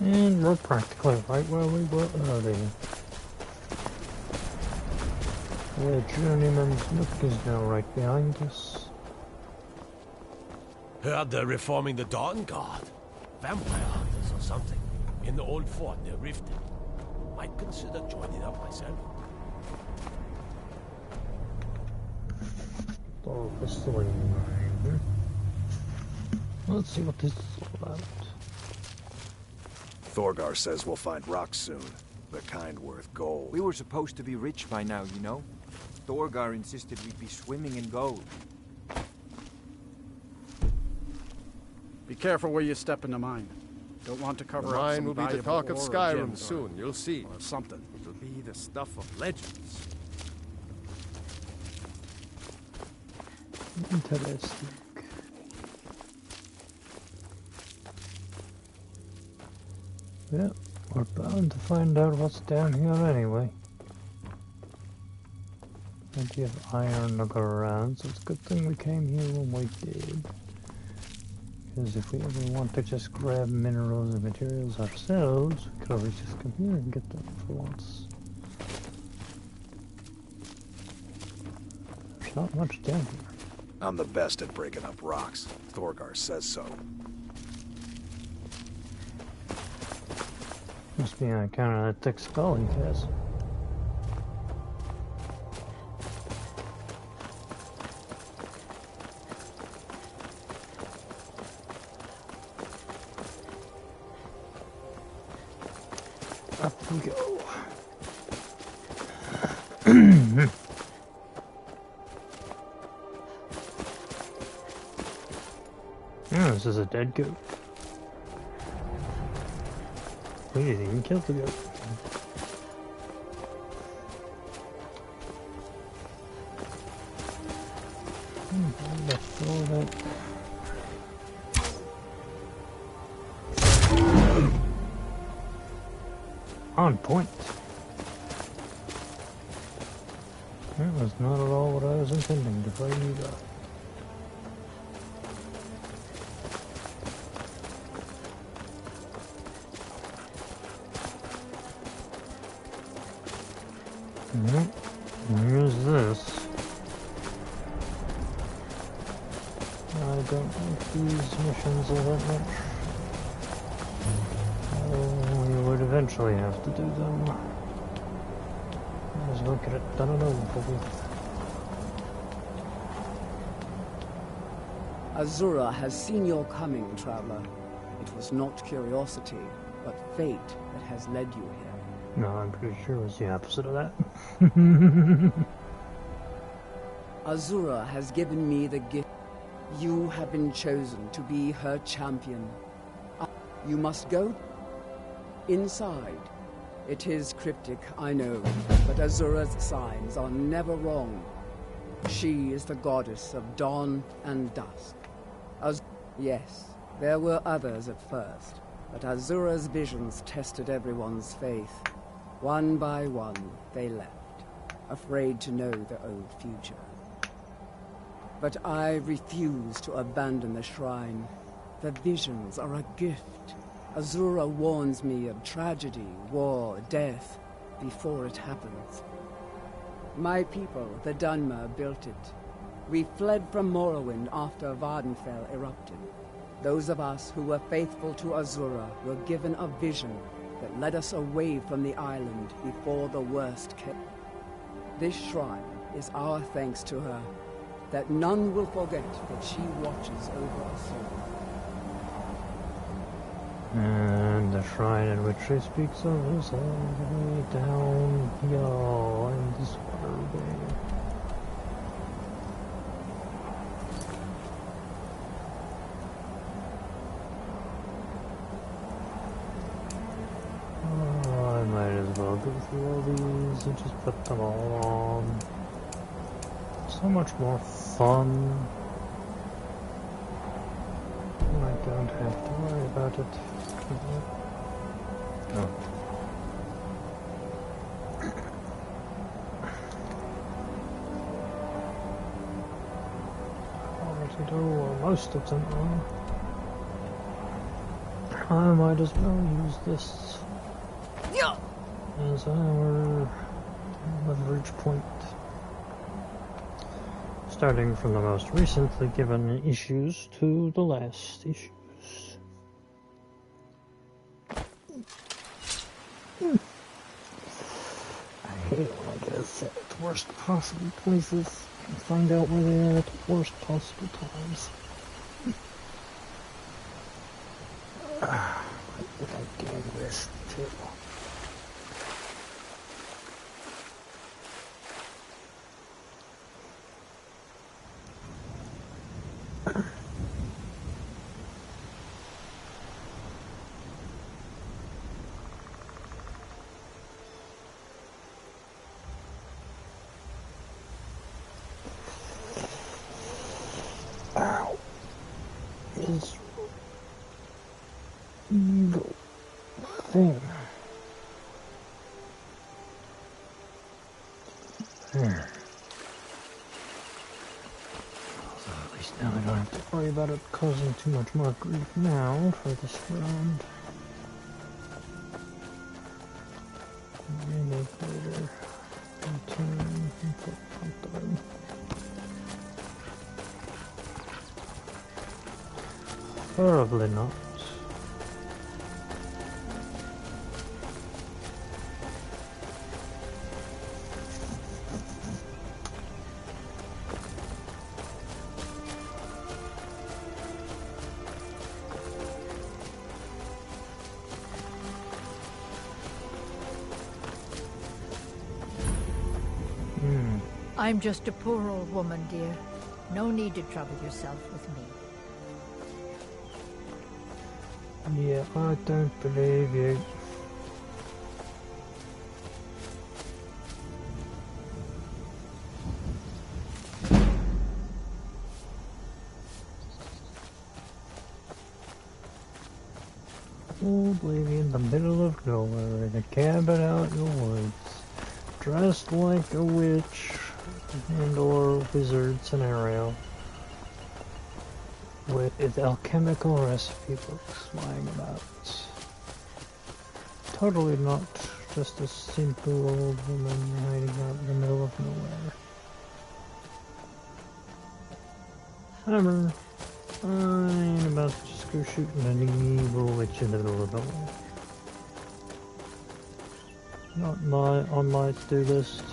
And we're practically right where we were earlier. The journeyman's nook is now right behind us. Heard they're reforming the Dawn Guard. Vampire hunters or something. In the old fort near Riften. Might consider joining up myself. Oh, whistling mine. Let's see what this is all about. Thorgar says we'll find rocks soon. The kind worth gold. We were supposed to be rich by now, you know. Thorgar insisted we'd be swimming in gold. Be careful where you step in the mine. Don't want to cover The up mine some will be the valuable talk of ore or Skyrim gems soon, you'll see. Or something. It'll be the stuff of legends. Interesting. Yeah, we're bound to find out what's down here anyway. Plenty of iron to go around, so it's a good thing we came here when we did. Because if we ever want to just grab minerals and materials ourselves, we could always just come here and get them for once. There's not much down here. I'm the best at breaking up rocks. Thorgar says so. Must be on account of that thick skull he has. Up we go. Oh, this is a dead goat. We didn't even kill the goat. Let's throw that. On point. That was not at all what I was intending to fight you about. Here's this. I don't like these missions all that much. Oh, we would eventually have to do them. Might as well get it done and over with. Azura has seen your coming, traveler. It was not curiosity, but fate that has led you here. No, I'm pretty sure it was the opposite of that. Azura has given me the gift. You have been chosen to be her champion. You must go inside. It is cryptic, I know, but Azura's signs are never wrong. She is the goddess of dawn and dusk. Yes, there were others at first, but Azura's visions tested everyone's faith. One by one, they left, afraid to know their own future. But I refuse to abandon the shrine. The visions are a gift. Azura warns me of tragedy, war, death, before it happens. My people, the Dunmer, built it. We fled from Morrowind after Vardenfell erupted. Those of us who were faithful to Azura were given a vision that led us away from the island before the worst came. This shrine is our thanks to her, that none will forget that she watches over us all. And the shrine in which she speaks of is all the way down here in this waterway. I might as well go through all these and just put them all on. So much more fun. don't have to worry about it. Oh. Already do most of them are. I might as well use this as our leverage point. Starting from the most recently given issues to the last issues. I hate when I get us set at the worst possible places and find out where they are at the worst possible times. I think I gained this too. Ow. This evil thing. There. So at least now I don't have to worry about it causing too much more grief now for this round. Maybe later. Return. Something. Probably not. I'm just a poor old woman, dear. No need to trouble yourself with me. Yeah, I don't believe you. Old lady in the middle of nowhere in a cabin out in the woods, dressed like a witch and or wizard scenario, with alchemical recipe books lying about. Totally not just a simple old woman hiding out in the middle of nowhere. However, I ain't about to just go shooting an evil witch in the middle of nowhere. Not on my to-do list.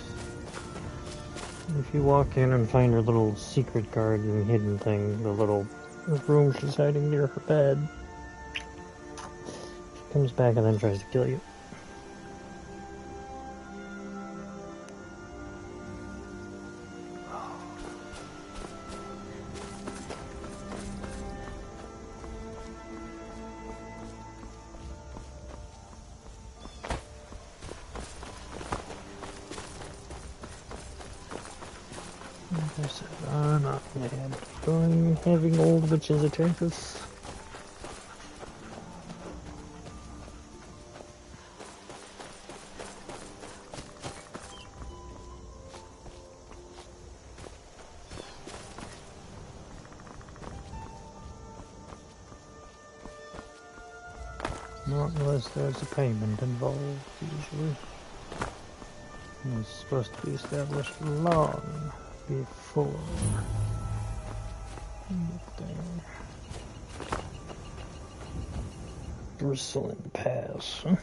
If you walk in and find her little secret garden hidden thing, the little room she's hiding near her bed, she comes back and then tries to kill you. Like I said, I'm not mad. Having old witches attack us. Not unless there's a payment involved, usually. It's supposed to be established long before. There. Bristling pass. Huh?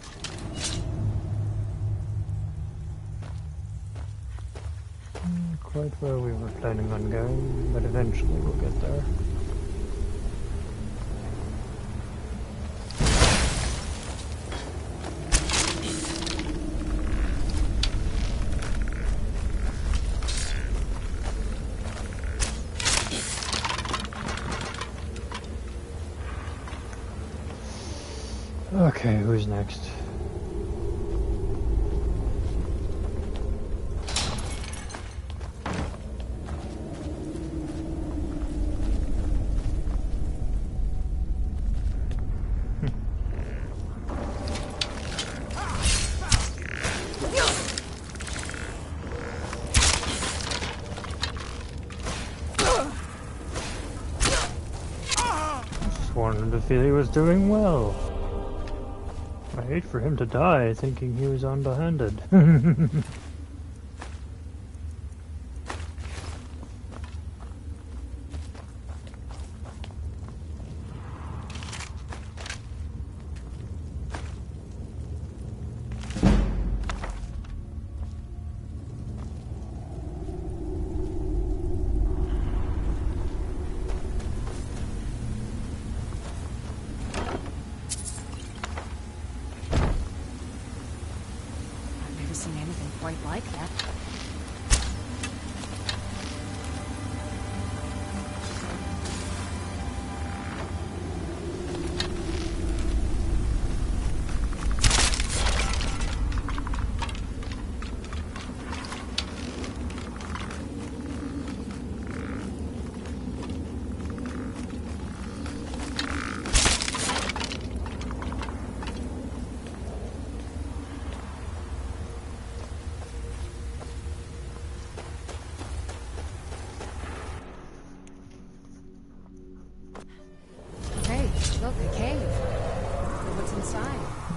Quite where we were planning on going, but eventually we'll get there. Okay, who's next? him to feel he was doing well. I hate for him to die thinking he was underhanded.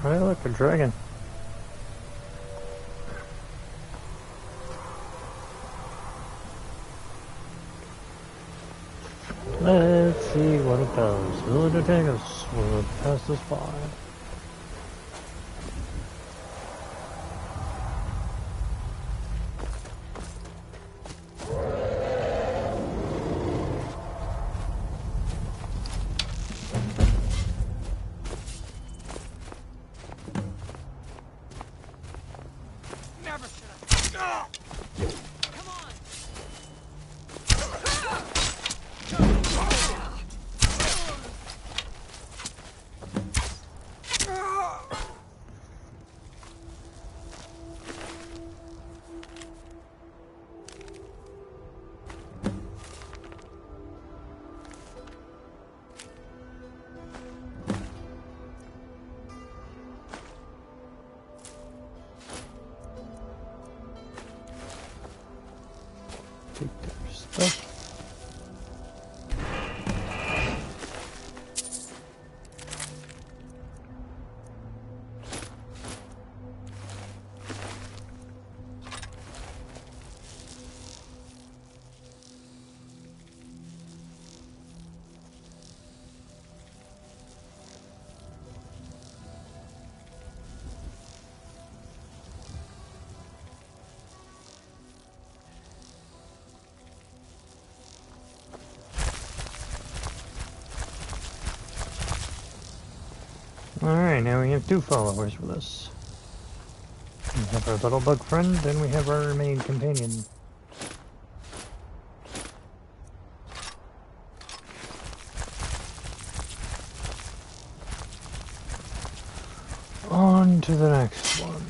Hey, look, a dragon. Let's see what it does. Will it take us? Will it pass us by? Alright, now we have 2 followers with us. We have our little bug friend, and we have our main companion. On to the next one.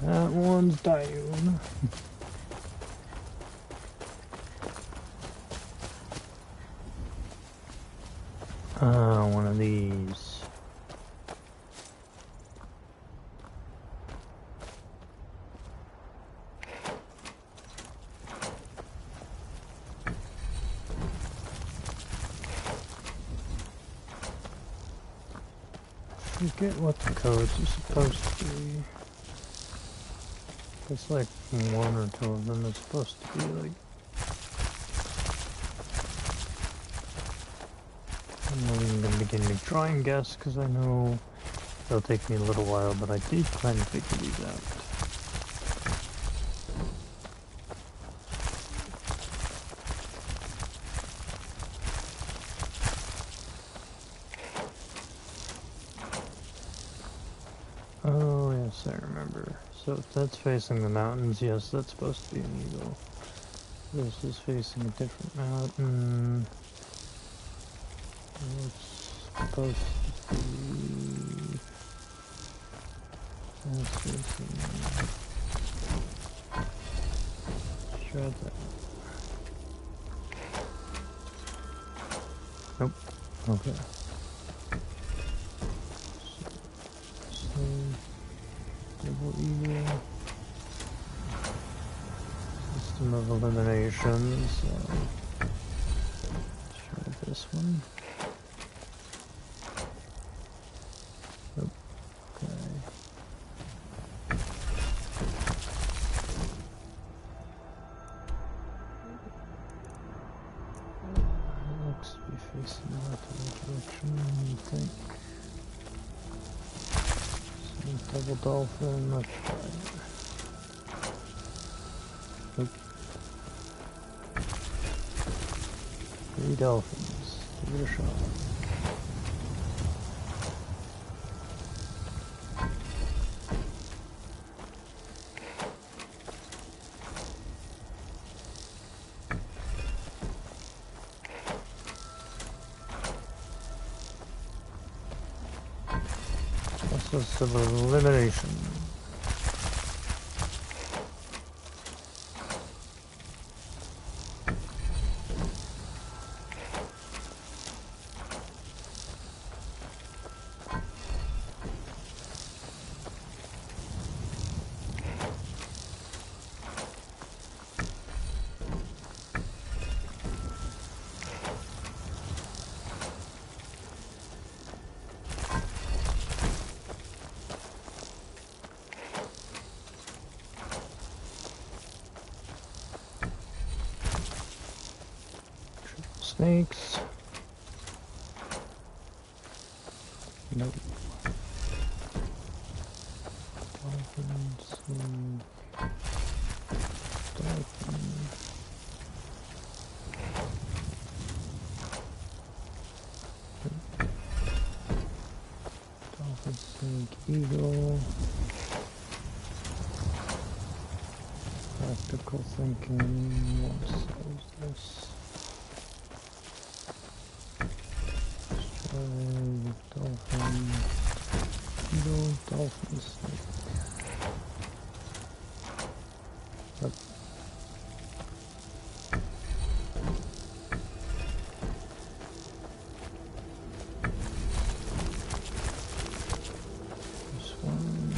That one's down. One of these. Forget what the codes are supposed to be. It's like 1 or 2 of them is supposed to be like... I'm not even going to begin to try and guess because I know it'll take me a little while, but I did plan to figure these out. Oh yes, I remember. So if that's facing the mountains, yes, that's supposed to be an eagle. This is facing a different mountain. It's supposed to be... That's facing... Shred that. Nope. Okay. eagle. System of elimination, so let's try this one. Okay. Looks to be facing that direction, I think. So double dolphin, let's try it. Nope. 3 dolphins. Give it a shot. Process of elimination. Snakes. Nope. Dolphins. Dolphin. Dolphin, snake, eagle. Practical thinking. What sells this? Dolphin, eagle, dolphin, snake. Yep. This one.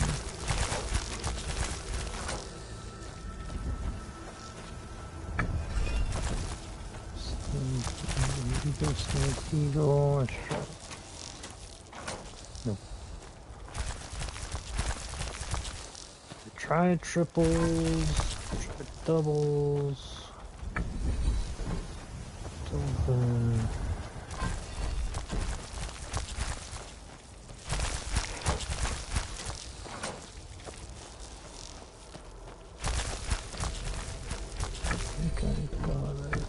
Snake, eagle, let's try. Nope. Try triples, try doubles, dolphin. I think I got it.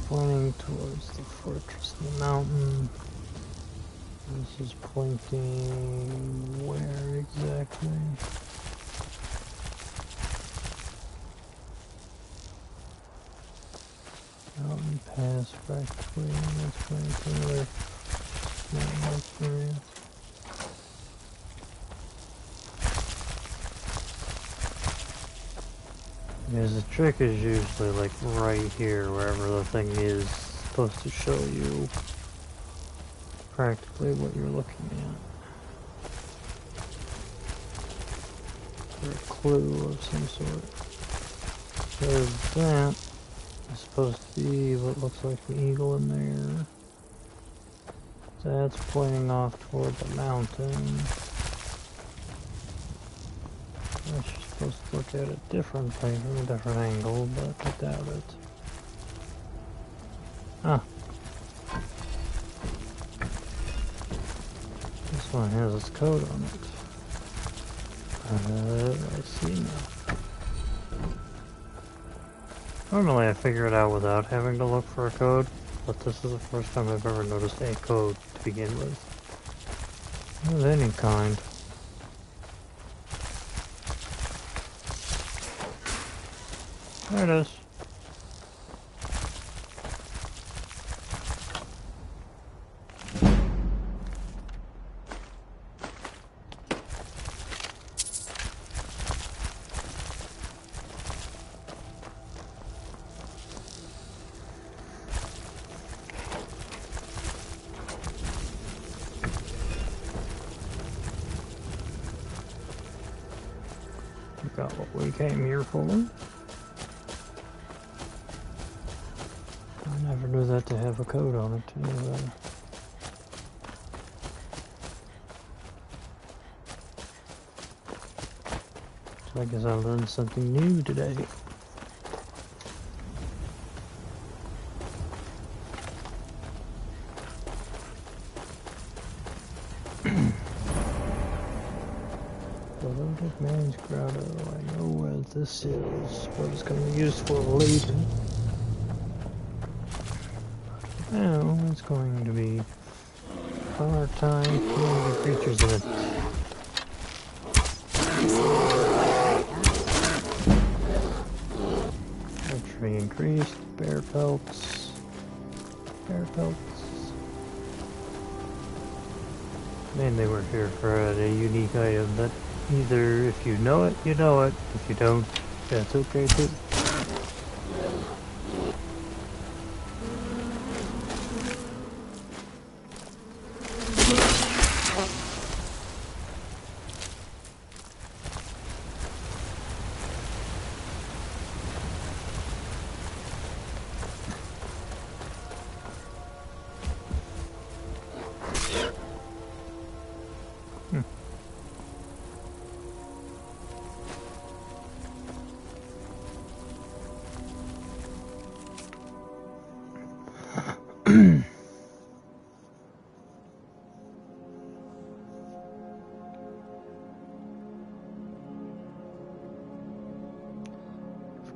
Pointing towards the fortress of the mountain. This is pointing where exactly? Mountain pass practically, that's pointing where mountain area. Because the trick is usually like right here, wherever the thing is supposed to show you practically what you're looking at. Or a clue of some sort. Because that is supposed to be what looks like the eagle in there. That's pointing off toward the mountain. You're supposed to look at it differently from a different angle, but I doubt it. Ah. This one has its code on it. I see now. Normally I figure it out without having to look for a code, but this is the first time I've ever noticed a code to begin with. Of any kind. There it is. got what we came here for. I never knew that to have a code on it anyway. So I guess I learned something new today. Loaded man's grotto. I know where this is, what it's going to be used for later. Now it's going to be our time killing the creatures in it. Entry increased, bear pelts. Bear pelts. Mainly we're here for a unique item that either if you know it, you know it. If you don't, that's okay too.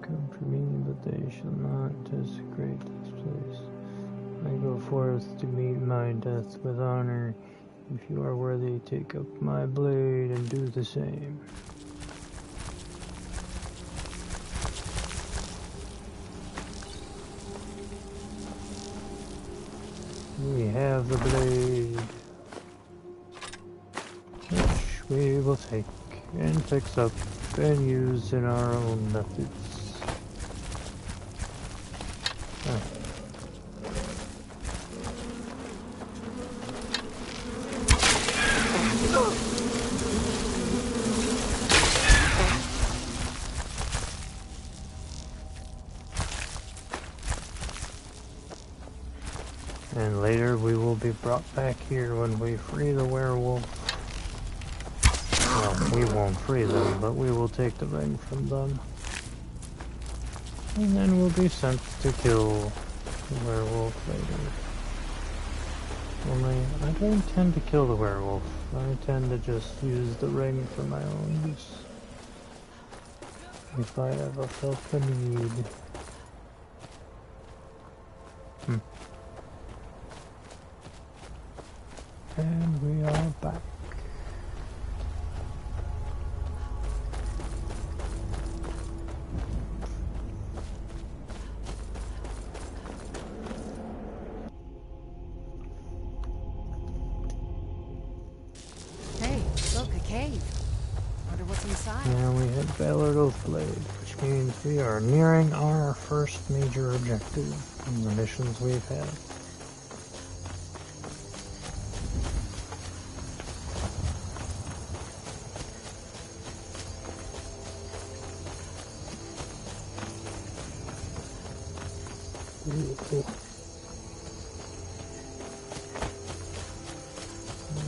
Come for me, but they shall not desecrate this place. I go forth to meet my death with honor. If you are worthy, take up my blade and do the same. We have the blade, which we will take and fix up and use in our own methods. And later we will be brought back here when we free the werewolf. Well, we won't free them, but we will take the ring from them. And then we'll be sent to kill the werewolf later. Only, I don't intend to kill the werewolf. I intend to just use the ring for my own use. If I ever felt the need. And we are back. Hey, look, a cave. Wonder what's inside. Now we hit Ballard Oathblade, which means we are nearing our first major objective in the missions we've had.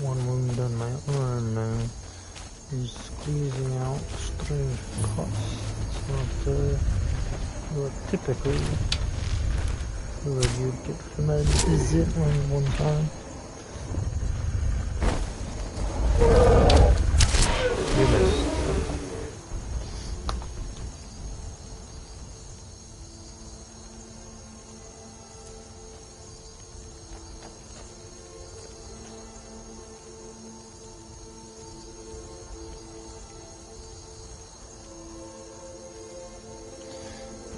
One wound on my arm now is squeezing out strange cuts. It's not what typically you'd get from a visit one time. You missed.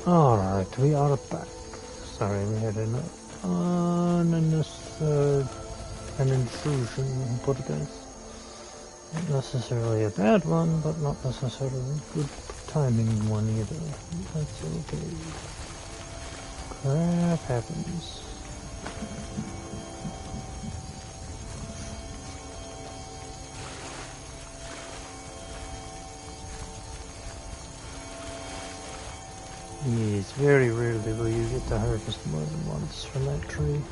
Alright, we are back. Sorry, we had an intrusion, put it as. Not necessarily a bad one, but not necessarily a good timing one either. That's okay. Crap happens. Yes, very rarely will you get to harvest more than once from that tree.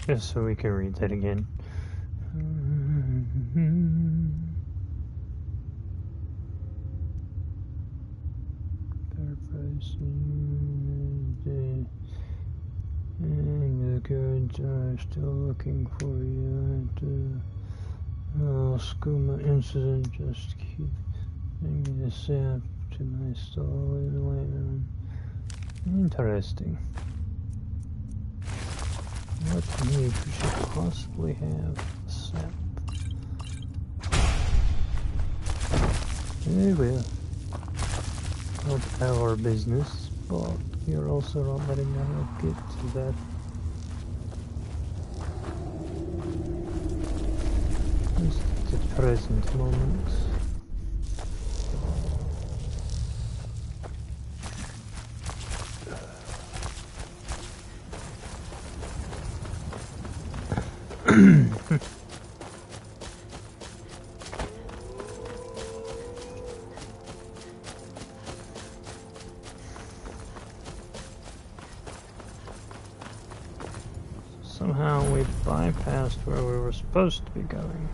Just so we can read that again. The goods are still looking for you at the skooma incident. Just keep bringing the sap to my stall in the way room. Interesting. What need we should possibly have sap? Very well. Not our business, but you're also not letting us get to that. Just at the present moment. Somehow we bypassed where we were supposed to be going.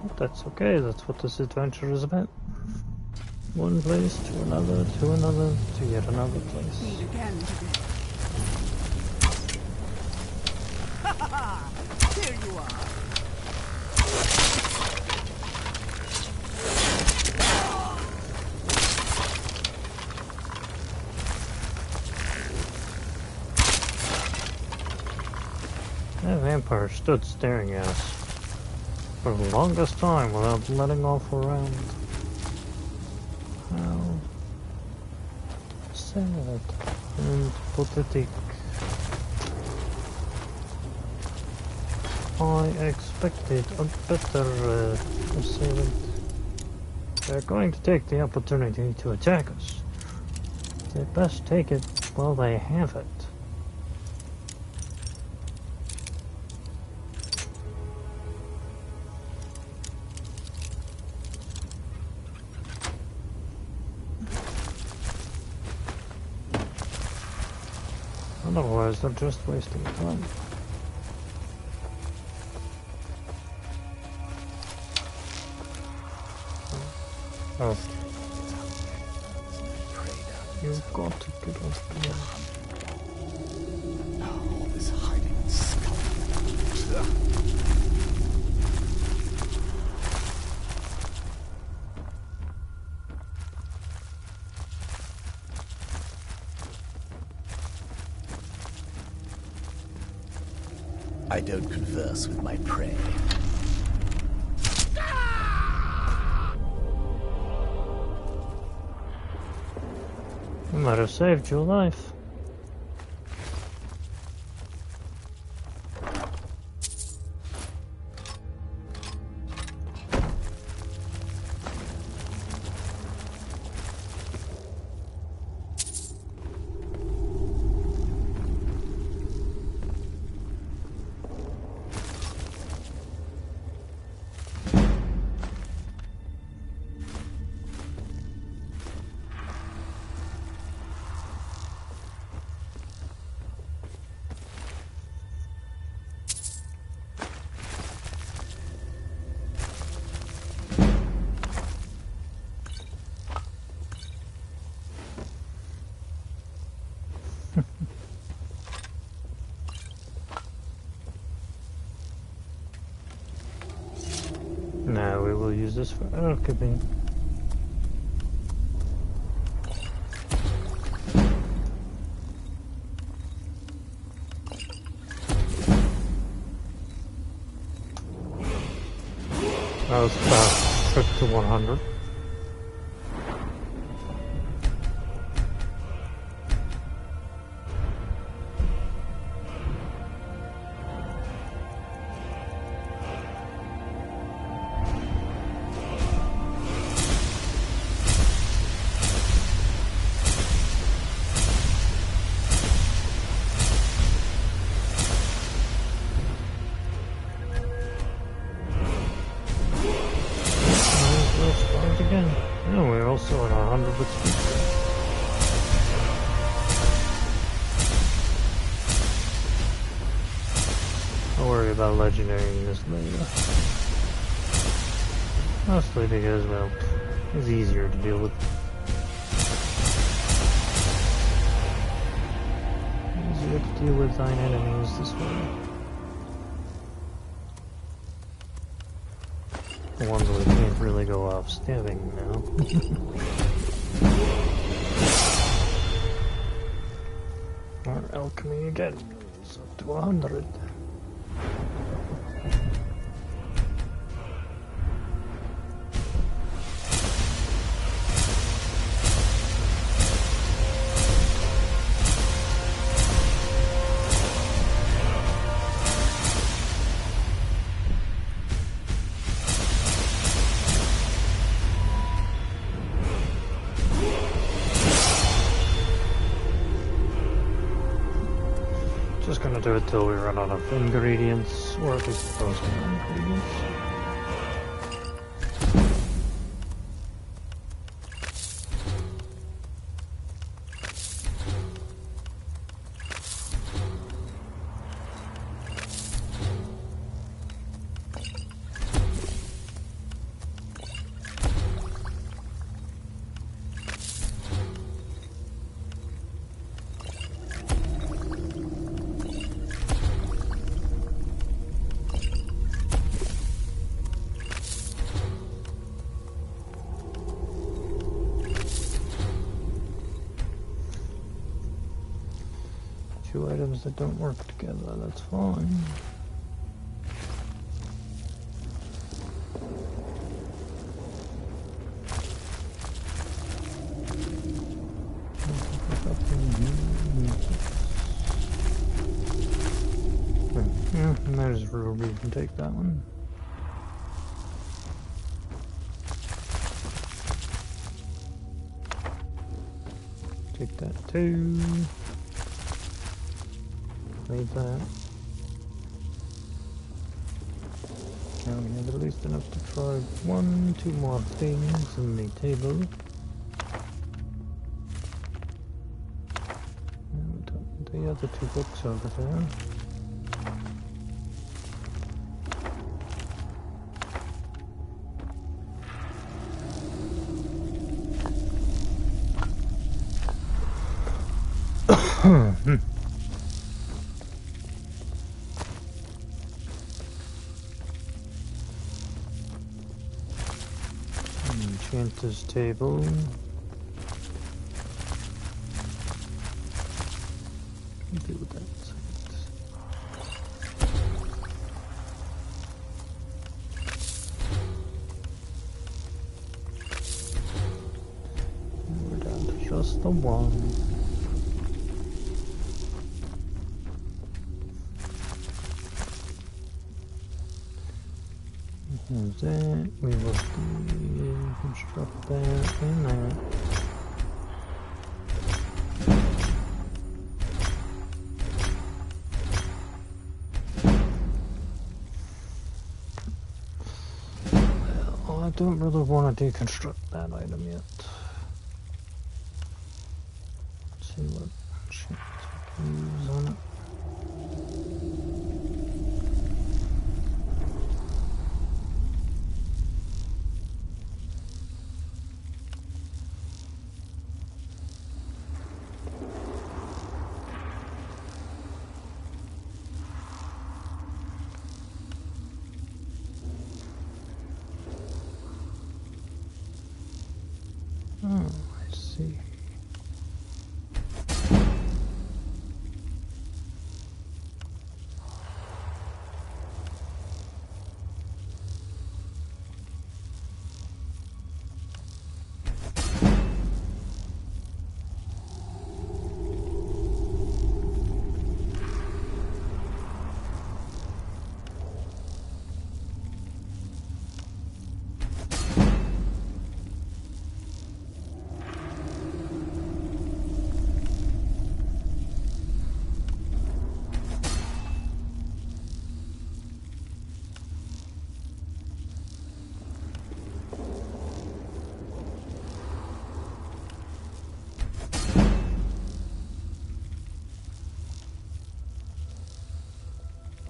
But that's okay, that's what this adventure is about. One place to another, to yet another place. Meet again today. Here you are. That vampire stood staring at us for the longest time without letting off a round. How sad and pathetic. I expected a better assailant. They're going to take the opportunity to attack us. They best take it while they have it. Otherwise, they're just wasting time. Oh. You've got to get up here. All this hiding and skulking. I don't converse with my prey. I might have saved your life. Now we will use this for alchemy. That was fast. Trip to 100. bit sweeter. Don't worry about legendarying this later. Mostly because, well, it's easier to deal with. Easier to deal with thine enemies this way. The ones we can't really go off stabbing now. Our alchemy again is up to 100. Just gonna do it till we run out of ingredients, or at least those kind of ingredients. Two items that don't work together, that's fine. Yeah, there's Ruby, you can take that one. Take that too. Leave that. Now we have at least enough to try 2 more things in the table. And the other 2 books over there. Enchanter's table. Deal with that in a second. We're down to just the one. There's that. We will construct that and that. Well, I don't really want to deconstruct that item yet. Let's see what chance we can use on it. Oh, I see.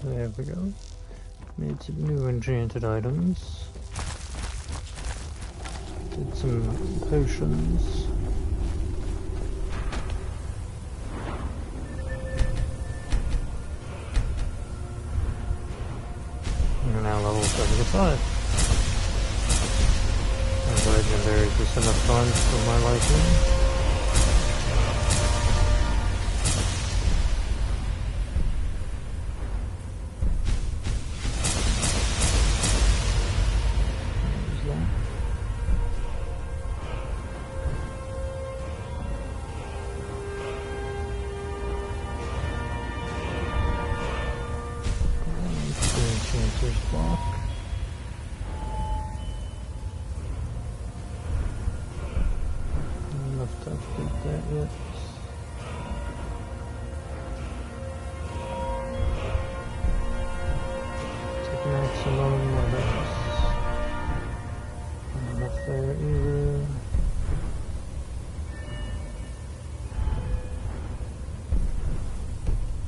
There we go. Made some new enchanted items. Did some potions. We're now level 75. And legendary is just enough fun for my liking.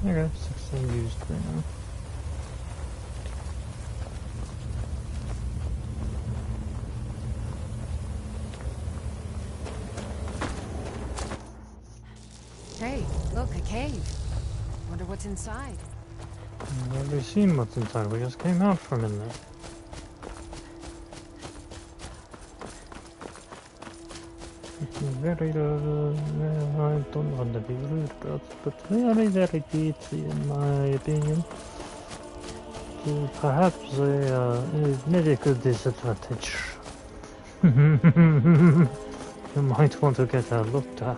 Okay, 16 used right now. Hey, look, a cave. Wonder what's inside. I've already seen what's inside. We just came out from in there. Very, I don't want to be rude, but very, very beefy in my opinion. Perhaps a medical disadvantage. You might want to get that looked at.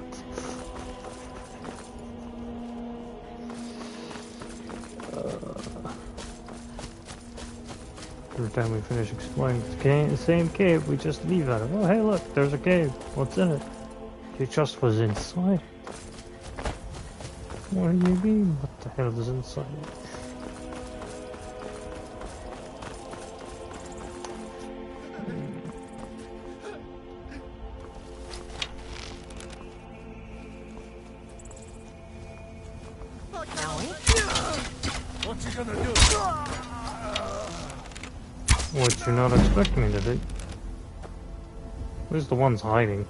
Every time we finish exploring the same cave, we just leave at it. Oh, hey, look, there's a cave. What's in it? It just was inside. What do you mean? What the hell is inside? What's he gonna do? What you're not expecting me to do? Where's the ones hiding?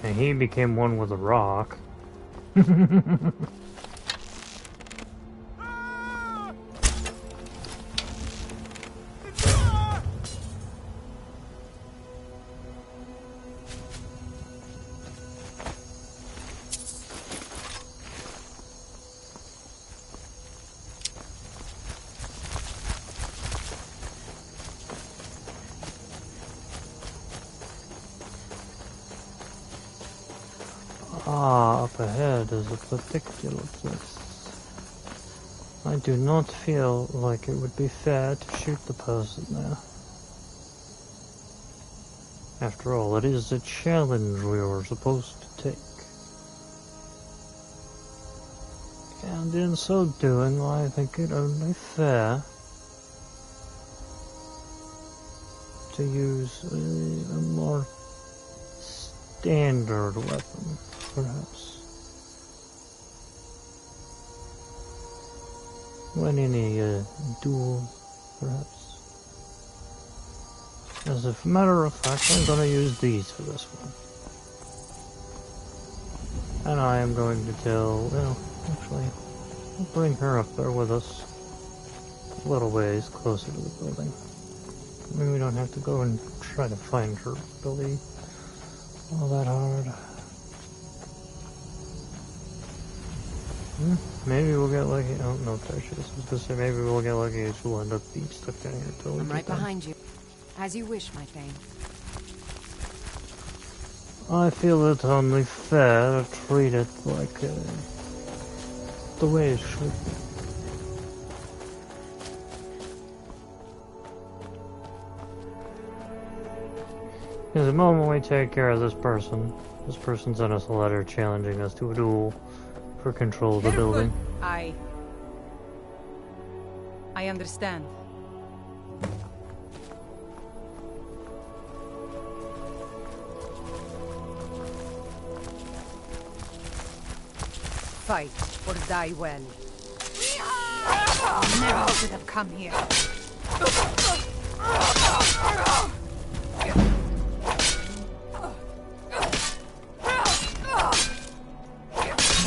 And he became one with a rock. Ah, up ahead is a particular place. I do not feel like it would be fair to shoot the person there. After all, it is a challenge we were supposed to take. And in so doing, I think it only fair to use a more standard weapon. Perhaps. When in a duel, perhaps. As a matter of fact, I'm gonna use these for this one. And I am going to tell, well, actually, we'll bring her up there with us. A little ways closer to the building. I mean, we don't have to go and try to find her really all that hard. Maybe we'll get lucky. Oh, no, there she is. I was gonna say, maybe we'll get lucky and she'll end up being stuck down here till we I'm get right done. behind you. As you wish, my thing. I feel it's only fair to treat it like the way it should be. Because the moment we take care of this person sent us a letter challenging us to a duel for control of the building. I understand. Fight or die well. I never should have come here.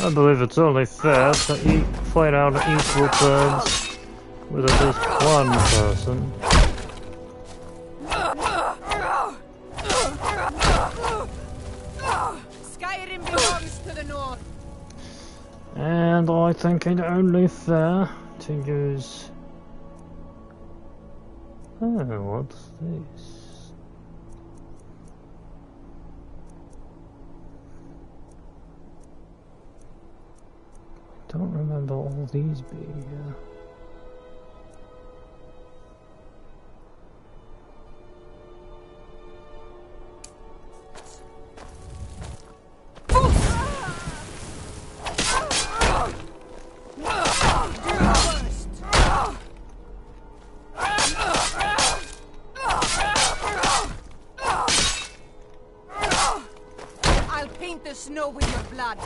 I believe it's only fair to fight out equal terms with at least one person. Skyrim belongs to the north. And I think it only fair to use... Oh, what's this? I don't remember all these being here. I'll paint the snow with your blood.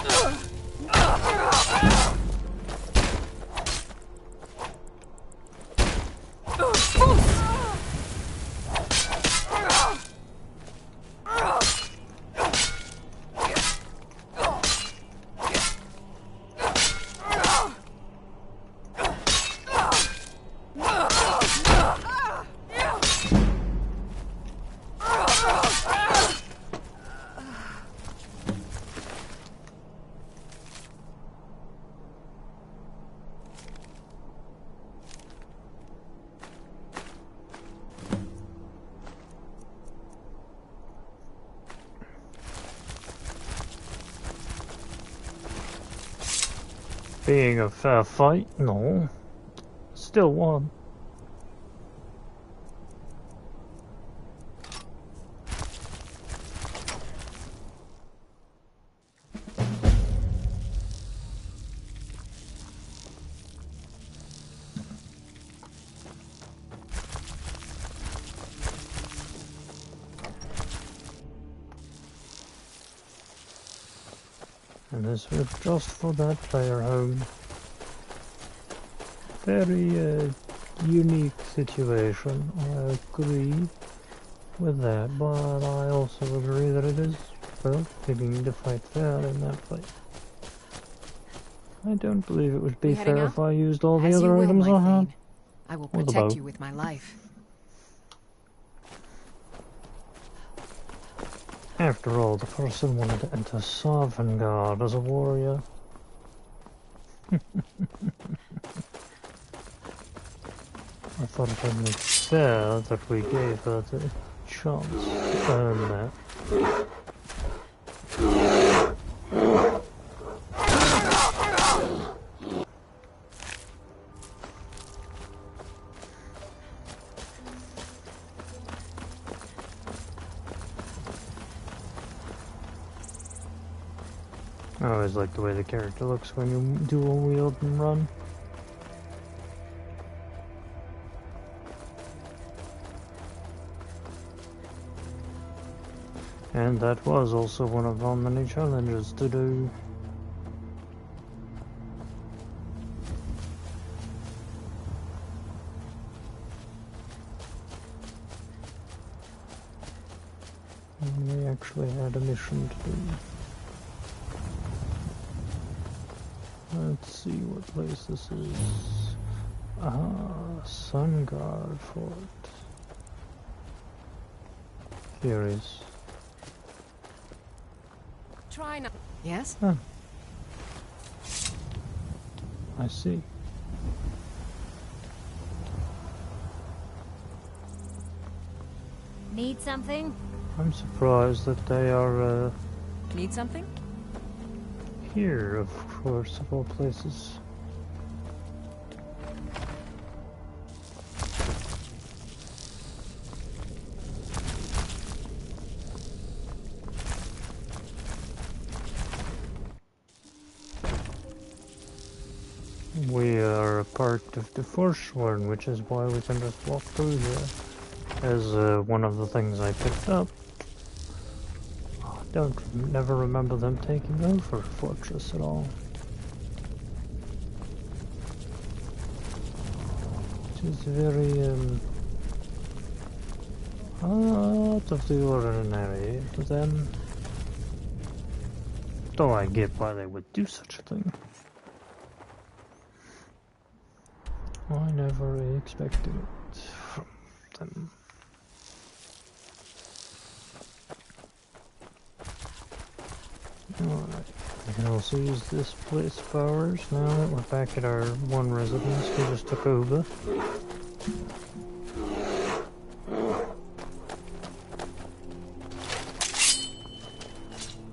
Being a fair fight? No. Still won. And this was just for that player home. Very unique situation, I agree with that, but I also agree that it is, well, fitting to fight fair in that fight. I don't believe it would be fair if I used all the other items I had. I will protect you with my life. After all, the person wanted to enter Sovngarde as a warrior. I thought it only fair that we gave her the chance to earn that. I always like the way the character looks when you dual wield and run. And that was also one of our many challenges to do. And we actually had a mission to do. Let's see what place this is. Ah, Sungard Fort. Curious. Try not. Yes? Huh. I see. Need something? I'm surprised that they are, Need something? here, of course, of all places. We are a part of the Forsworn, which is why we can just walk through here. As one of the things I picked up. I never remember them taking over Fortress at all. It is very, out of the ordinary to them. Though I get why they would do such a thing. I never expected it from them. Alright, we can also use this place of ours now that we're back at our one residence we just took over.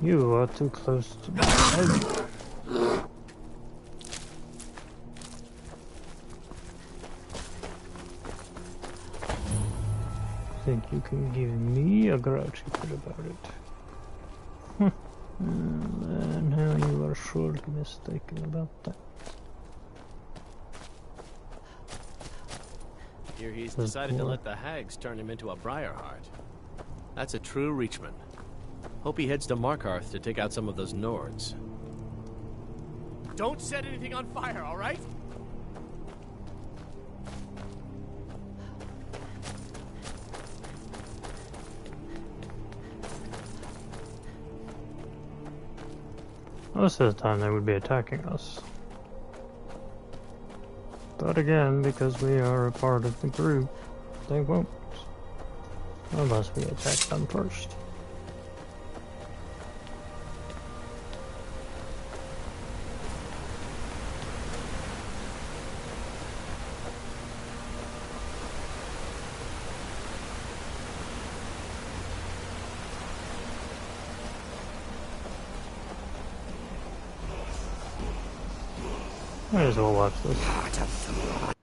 You are too close to my head. Think you can give me a grouchy bit about it? And how you are surely mistaken about that. Here he's decided to let the hags turn him into a Briarheart. That's a true Reachman. Hope he heads to Markarth to take out some of those Nords. Don't set anything on fire, all right? Most of the time they would be attacking us. But again, because we are a part of the group, they won't. Unless we attack them first. Might as well watch this.